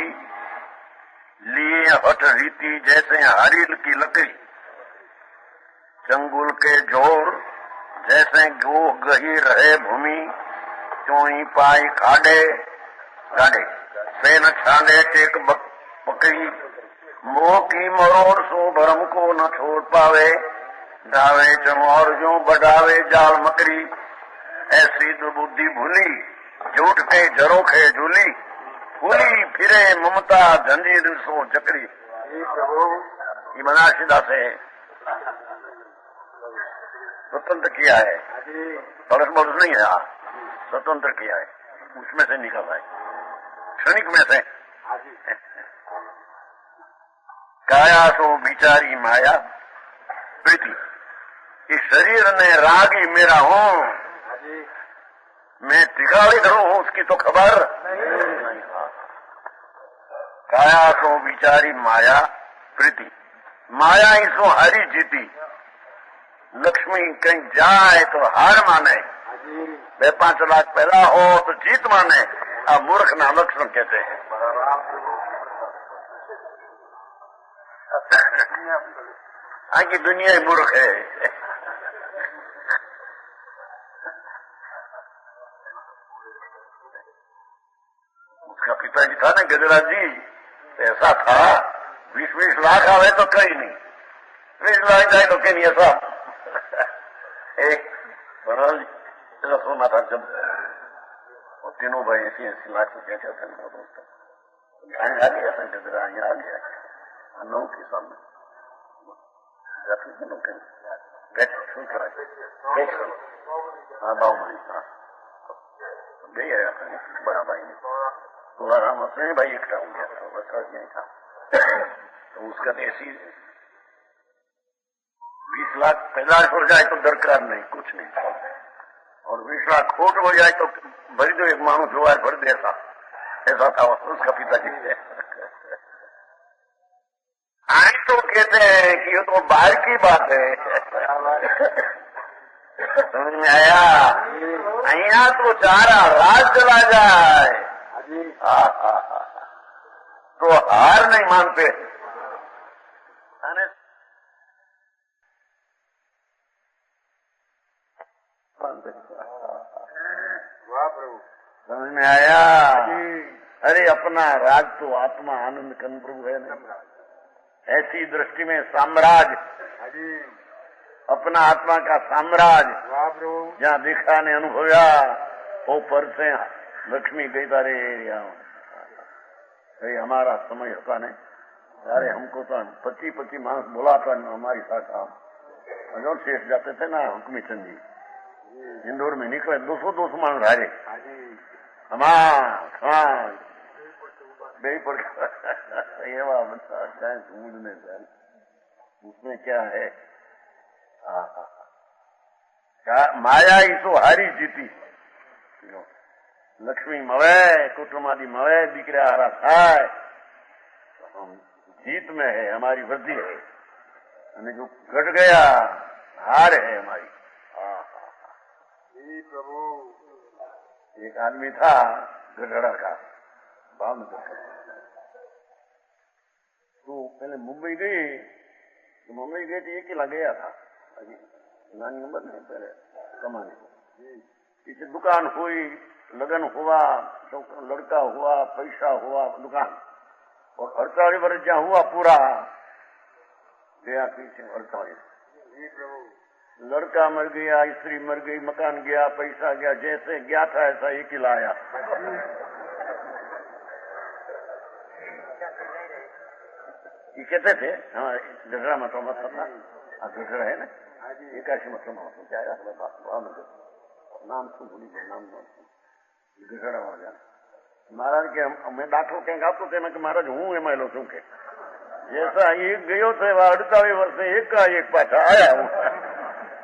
लिए हठ रीति जैसे हरील की लकड़ी चंगुल के जोर जैसे गो गही रहे भूमि चोई पाई काढ़े काढ़े से न छांडे टेक पकड़ी मोह की मरोड़ सो भरम को न छोड़ पावे दावे चमोर जो बढ़ावे जाल मकड़ी ऐसी दुर्बुद्धि भूली झूठ के झरोखे झूली फूली फिरे ममता जंजीर सो चकरी। ये बनारसीदा से स्वतंत्र किया है, बरस बरस नहीं है, स्वतंत्र किया है, उसमें से निकल है क्षणिक में से। काया सो बिचारी माया प्रीति इस शरीर ने रागी मेरा हूँ, मैं टिकाड़ी धरू हूँ उसकी तो खबर नहीं। काया सो बिचारी माया प्रीति माया ही सो हरी जीती लक्ष्मी कहीं जाए तो हार माने 2-5 लाख पैदा हो तो जीत माने। अब मूर्ख ना लक्ष्मण कहते हैं। आगे दुनिया ही मूर्ख है। उसका पिताजी था ना गजराज जी, ऐसा था 20-20 लाख आवे तो कहीं नहीं, 20 लाख जाए तो कहीं नहीं। ऐसा एक सोना था जब और तीनों भाई 80-80 लाख रुपया कहते हैं दोस्तों। यहाँ आ गया था गजरा, यहाँ आ गया नौ के सामने हाँ बाबू भाई हाँ गई आया था बड़ा भाई ने थोड़ा राम अपने भाई इकट्ठा हो गया था, बस यही था। तो उसका ऐसी 20 लाख पैदा हो जाए तो दरकार नहीं, कुछ नहीं, और 20 लाख खोट हो जाए तो भरी दो एक मानो जो है भर देता। ऐसा था उसका पिताजी से। आई तो कहते हैं कि ये तो बाहर की बात है। समझ में आया? यहाँ तो चारा राज चला जाए तो हार नहीं मानते। समझ में आया? अरे अपना राज तो आत्मा आनंद कंद प्रभु है ना। ऐसी दृष्टि में साम्राज्य अपना आत्मा का साम्राज्य जहाँ दिखा ने अनुभव्या वो पर से लक्ष्मी गई तारे भाई हमारा समय होता नहीं। अरे हमको तो 25-25 मानस बुलाता नहीं हमारी शाखा जो शेष जाते थे ना हुक्मी चंद जी इंदौर में निकले 200 मानस हारे हमारा बेई पड़ ढूंढने उसमें क्या है? माया ही तो हारी जीती लक्ष्मी मवे कुटुंबादी मवे दीकरा हारा थाय जीत में है हमारी वृद्धि है અને जो घट गया हार है हमारी। प्रभु एक आदमी था गढ़ड़ा का भावनगर का। तो पहले मुंबई गई, तो मुंबई गई तो 1 किला गया था अभी नानी नंबर नहीं पहले कमाने को। इसे दुकान हुई, लगन हुआ, लड़का हुआ, पैसा हुआ, दुकान, और 48 वर्ष जहाँ हुआ पूरा गया पीछे 48। लड़का मर गया, स्त्री मर गई, मकान गया, पैसा गया, जैसे गया था ऐसा 1 किला आया। ये कहते थे हाँ गढ़ड़ा मतलब मत था, गढ़ड़ा है ना, 81 मतलब क्या नाम सुन भूली गए, नाम गढ़ड़ा हो गया महाराज के। मैं दाखिल कहीं गातो थे कि महाराज हूँ एम छू के जैसा एक गयो थे 48 वर्ष एक पाछा आया हूँ।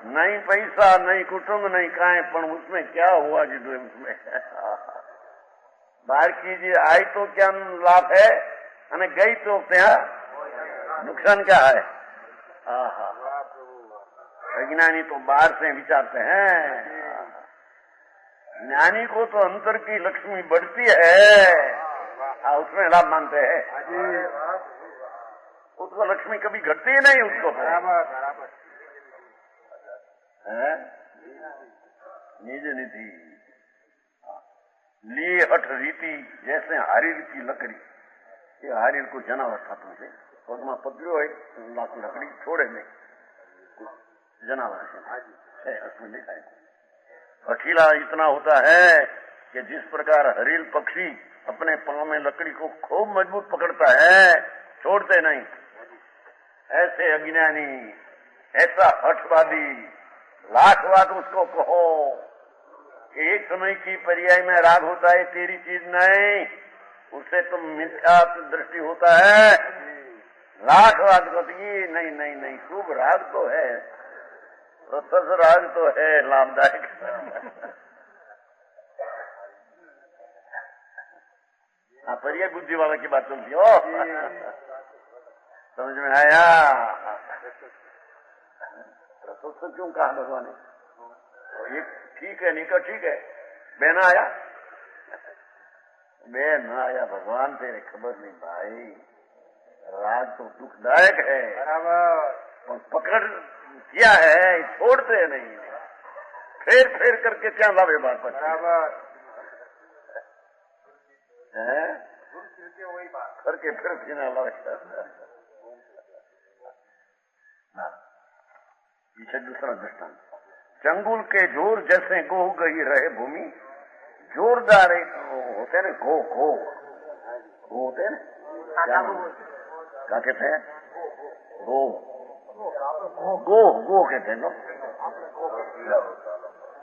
नहीं पैसा, नहीं कुटुंब, नहीं काए, पर उसमें क्या हुआ जी उसमें बाहर कीजिए, आई तो क्या लाभ है અને गई तो क्या नुकसान क्या है। अज्ञानी तो बाहर से विचारते हैं, ज्ञानी को तो अंतर की लक्ष्मी बढ़ती है, उसमें लाभ मानते हैं। उसको लक्ष्मी कभी घटती ही नहीं उसको निज निधि लिए हठ रीति जैसे हारीर की लकड़ी, ये हारीर को जनावर खाते थे, पगमा पकड़ो एक लाख लकड़ी छोड़े नहीं, जनावर है उसमें लिखा है। अखिला इतना होता है कि जिस प्रकार हरील पक्षी अपने पांव में लकड़ी को खूब मजबूत पकड़ता है, छोड़ते नहीं, ऐसे अज्ञानी, ऐसा हठवादी, लाखवाद उसको कहो कि एक समय की पर्याय में राग होता है, तेरी चीज नहीं, उससे तुम मिथ्या दृष्टि होता है। लाखवाद को नहीं नहीं नहीं, खूब राग तो है, रसस राग तो है लाभदायक। हाँ पर्याय बुद्धि वाला की बात चलती हो, समझ में आया। रसस क्यों कहा भगवान ने, ये ठीक है निकट ठीक है, बहन आया मैं न आया, भगवान तेरे खबर नहीं भाई, राग तो दुखदायक है और पकड़ किया है, छोड़ते नहीं, फेर फेर करके क्या लावे बात पर करके फिर सीना लावे। इसे दूसरा दृष्टांत, चंगुल के जोर जैसे गोह गई रहे भूमि, जोरदार एक होते ना गो गो गो होते ना, क्या कहते हैं गो गो गो कहते हैं,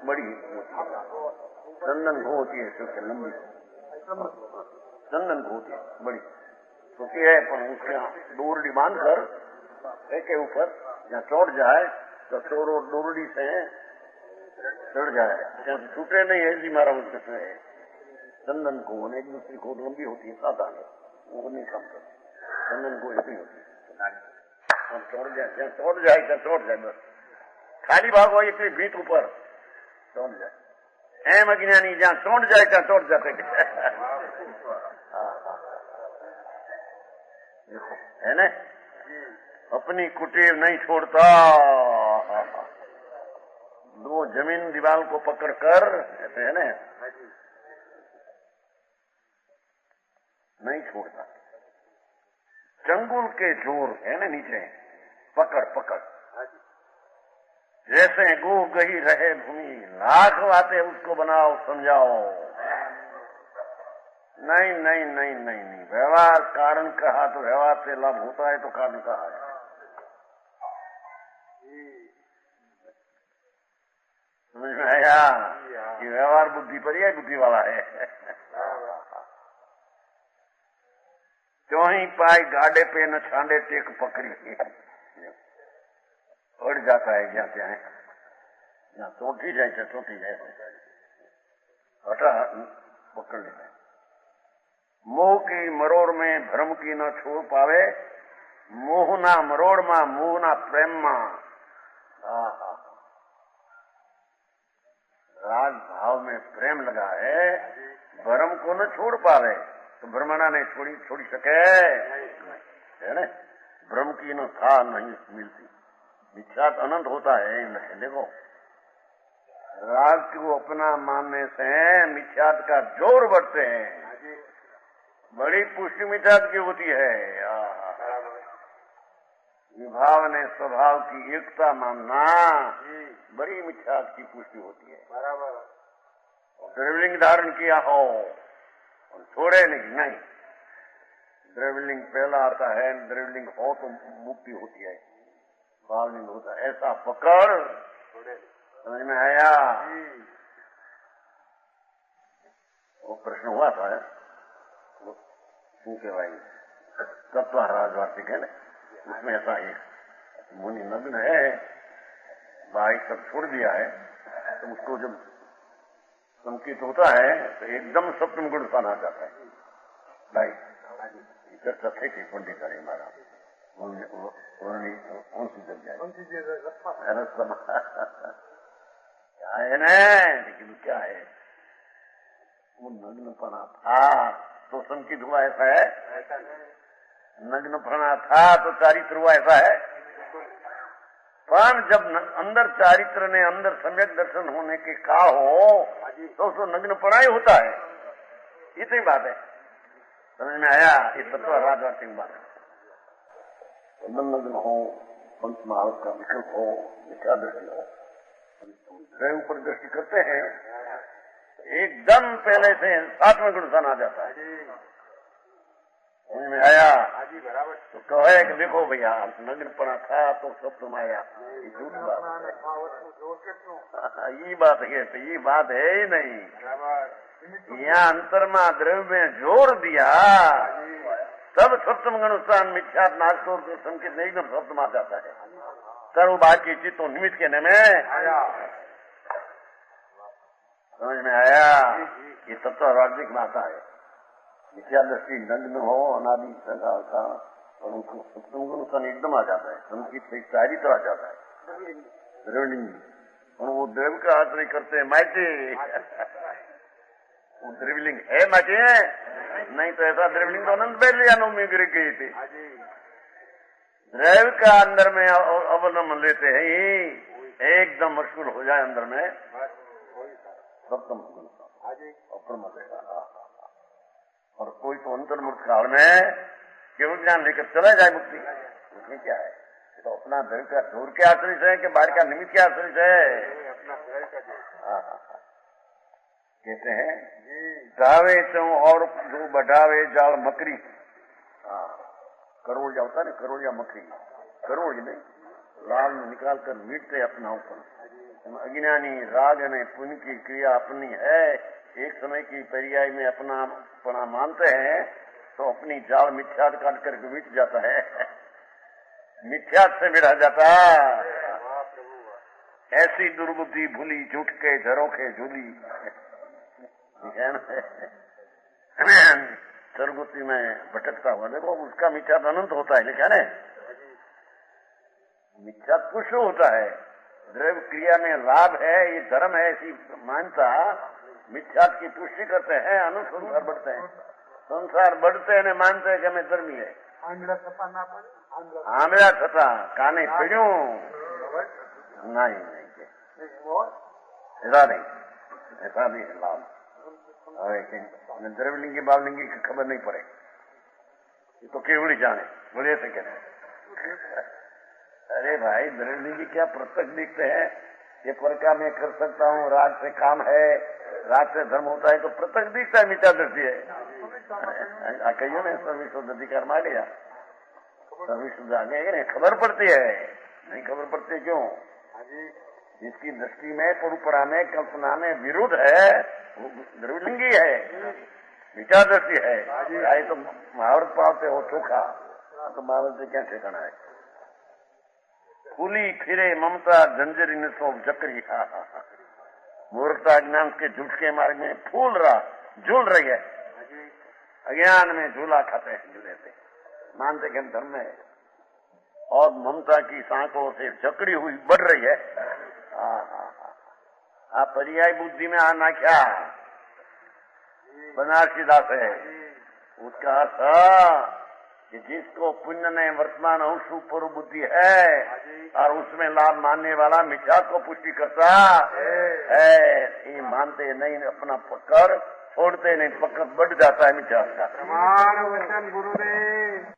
बड़ी चंदन गो होती है, सबसे लंबी चंदन गो होती है, बड़ी छोटी है, पर उसके डोरडी बांधकर एक के ऊपर जहाँ चौड़ जाए तो चोरो डोरडी से चढ़ जाए, छूटे नहीं ऐसी मारा उससे चंदन को, एक दूसरी को लंबी होती है, सादा वो नहीं काम करती, चंदन को ऐसी होती है, चौड़ जाए जहाँ चौड़ जाए क्या चौड़ जाए, बस खाली भाग हो इतनी भीत ऊपर चौड़ जाए, एम अज्ञानी जहाँ चौड़ जाए क्या चौड़ जाते है ना, अपनी कुटीर नहीं छोड़ता, दो जमीन दीवार को पकड़कर ऐसे है ना नहीं छोड़ता, चंगुल के जोर है ना नीचे पकड़ पकड़, जैसे गो गही रहे भूमि, लाख बातें उसको बनाओ समझाओ, नहीं नहीं नहीं नहीं नहीं, व्यवहार कारण कहा तो व्यवहार से लाभ होता है तो कारण कहा है, समझ में आया, ये व्यवहार बुद्धि पर ही बुद्धि वाला है। क्यों ही पाई गाड़े पे न छांडे टेक पकड़ी, उड़ जाता है जहाँ जाए, जहाँ चोटी जाए चोटी जाए हटा पकड़ लेता है। मोह की मरोड़ में भ्रम की न छोड़ पावे, मोहना मरोड़ मा मोहना प्रेम मा, राग भाव में प्रेम लगा है, भ्रम को न छोड़ पावे तो भ्रमणा ने छोड़ी सके है ना। भ्रम की न था नहीं मिलती, मिथ्यात अनंत होता है। देखो राग को अपना मानने से मिथ्यात का जोर बढ़ते हैं। बड़ी पुष्टि मिथ्यात की होती है। विभाव ने स्वभाव की एकता मानना बड़ी मिथ्यात की पुष्टि होती है। बराबर। द्रव्यलिंग धारण किया हो और छोड़े नहीं, द्रव्यलिंग पहला आता है, द्रव्यलिंग हो तो मुक्ति होती है, भावलिंग होता है। ऐसा पकड़ समझ में आया। वो प्रश्न हुआ था के भाई तत्व राजवार्तिक है ना, उसमें ऐसा एक मुनि नग्न है, भाई सब छोड़ दिया है, तो उसको जब संकेत होता है तो एकदम सप्तम गुण स्थान आ जाता है। भाई चर्चा थे कि पंडित अरे महाराज कौन सी जग जाए क्या है न, लेकिन क्या है वो नग्नपना था तो संकेत हुआ ऐसा है, नग्नपना था तो चारित्र हुआ ऐसा है। पर जब अंदर चारित्र ने अंदर सम्यक दर्शन होने के का हो तो उसको नग्नपना ही होता है। इतनी बात है, समझ में आया। ये तत्व राजवार्तिक बात है। नग्न हो, पंच महावत का विकल्प हो, मिथ्या दृष्टि हो, ग्रह ऊपर दृष्टि करते हैं एकदम पहले से 7वें गुण स्थान आ जाता है। समझ में आया। तो कहे कि देखो भैया नग्नपना था तो सब तुम आया, ये झूठ बात है। ये बात है तो ये बात है ही नहीं। यहाँ अंतरमा द्रव्य में जोर दिया तब सप्तम गुण स्थान मिथ्यात नागतोर को संकेत नहीं एकदम सप्तम आ जाता है। सर्वभाग्य चित्तो निमित्त के में समझ में आया। ये तत्व राजनिक माता है। मिथ्या दृष्टि नग्न हो अनादि सदा का और उनको सप्तम गुण स्थान एकदम आ जाता है, संकेत से सारी तो आ जाता है द्रविलिंग। और वो द्रव का आश्रय करते हैं माइटे वो द्रविलिंग है माइटे है नहीं तो ऐसा द्रविलिंग तो अनंत बैठ लिया नौमी गिर गई थी। द्रव का अंदर में अवलंबन लेते हैं एकदम मशगूल हो जाए अंदर में सप्तम गुण और कोई तो अंतर्मुक्त काल में केवल ज्ञान लेकर चला जाए मुक्ति, उसमें क्या है। तो अपना द्रव का दूर के आश्रित है कि बाहर का निमित्त के आश्रित है। कहते हैं गावे चो और जो बढ़ावे जाल मकरी, करोड़िया होता है करोड़िया मकरी, करोड़ नहीं लाल निकाल कर मीटते अपना ऊपर। अज्ञानी राग ने पुण्य की क्रिया अपनी है, एक समय की पर्याय में अपना मानते हैं तो अपनी जाल मिथ्यात काट करके मिट जाता है, मिथ्यात से मिटा जाता। ऐसी दुर्बुद्धि भूली झूठ के झरों के झूली सरगुती में भटकता हुआ देखो उसका मिथ्यात अनंत होता है, लेकिन मिथ्यात कुछ होता है। द्रव्य क्रिया में लाभ है, ये धर्म है, ऐसी मानता मिथ्यात की पुष्टि करते हैं, अनुसंसार बढ़ते हैं, संसार बढ़ते हैं मानते हैं कि हमें धर्मी है। आंध्रा छता काने पीड़ू नहीं ऐसा नहीं है लाभ। द्रव्यलिंगी बाललिंगी की खबर नहीं पड़े, ये तो केवल जाने बोले से कहते। अरे भाई द्रव्यलिंगी क्या प्रत्यक्ष दिखते हैं, ये प्रकार मैं कर सकता हूँ, राग से काम है, राग से धर्म होता है तो प्रत्यक्ष दिखता है, मिथ्या दृष्टि है। कहियो ने सर्विशुद्ध अधिकार मान लिया, सर्विशुद्ध आगे खबर पड़ती है, नहीं खबर पड़ती क्यों। जिसकी दृष्टि में परंपरा में कल्पना में विरुद्ध है वो द्रव्यलिंगी है, मिथ्या दृष्टि है। चाहे तो महावरत पाते हो चोखा तो महावरत से क्या ठिकाना है। फूली फिरे ममता जंजरी ने सो जकरी, मूर्खता ज्ञान के झूठ के मार्ग में फूल रहा झूल रही है, अज्ञान में झूला खाते हैं, झूले से मानते के धर्म में और ममता की सांकों से जकड़ी हुई बढ़ रही है। पर्याय बुद्धि में आना क्या बनारसी दास है। उसका अर्थ कि जिसको पुण्य ने वर्तमान अंश पूर्व बुद्धि है और उसमें लाभ मानने वाला मिथ्या को पुष्टि करता है, ये मानते नहीं, अपना पकड़ छोड़ते नहीं, पकड़ बढ़ जाता है मिथ्या का। प्रमाण वचन गुरुदेव।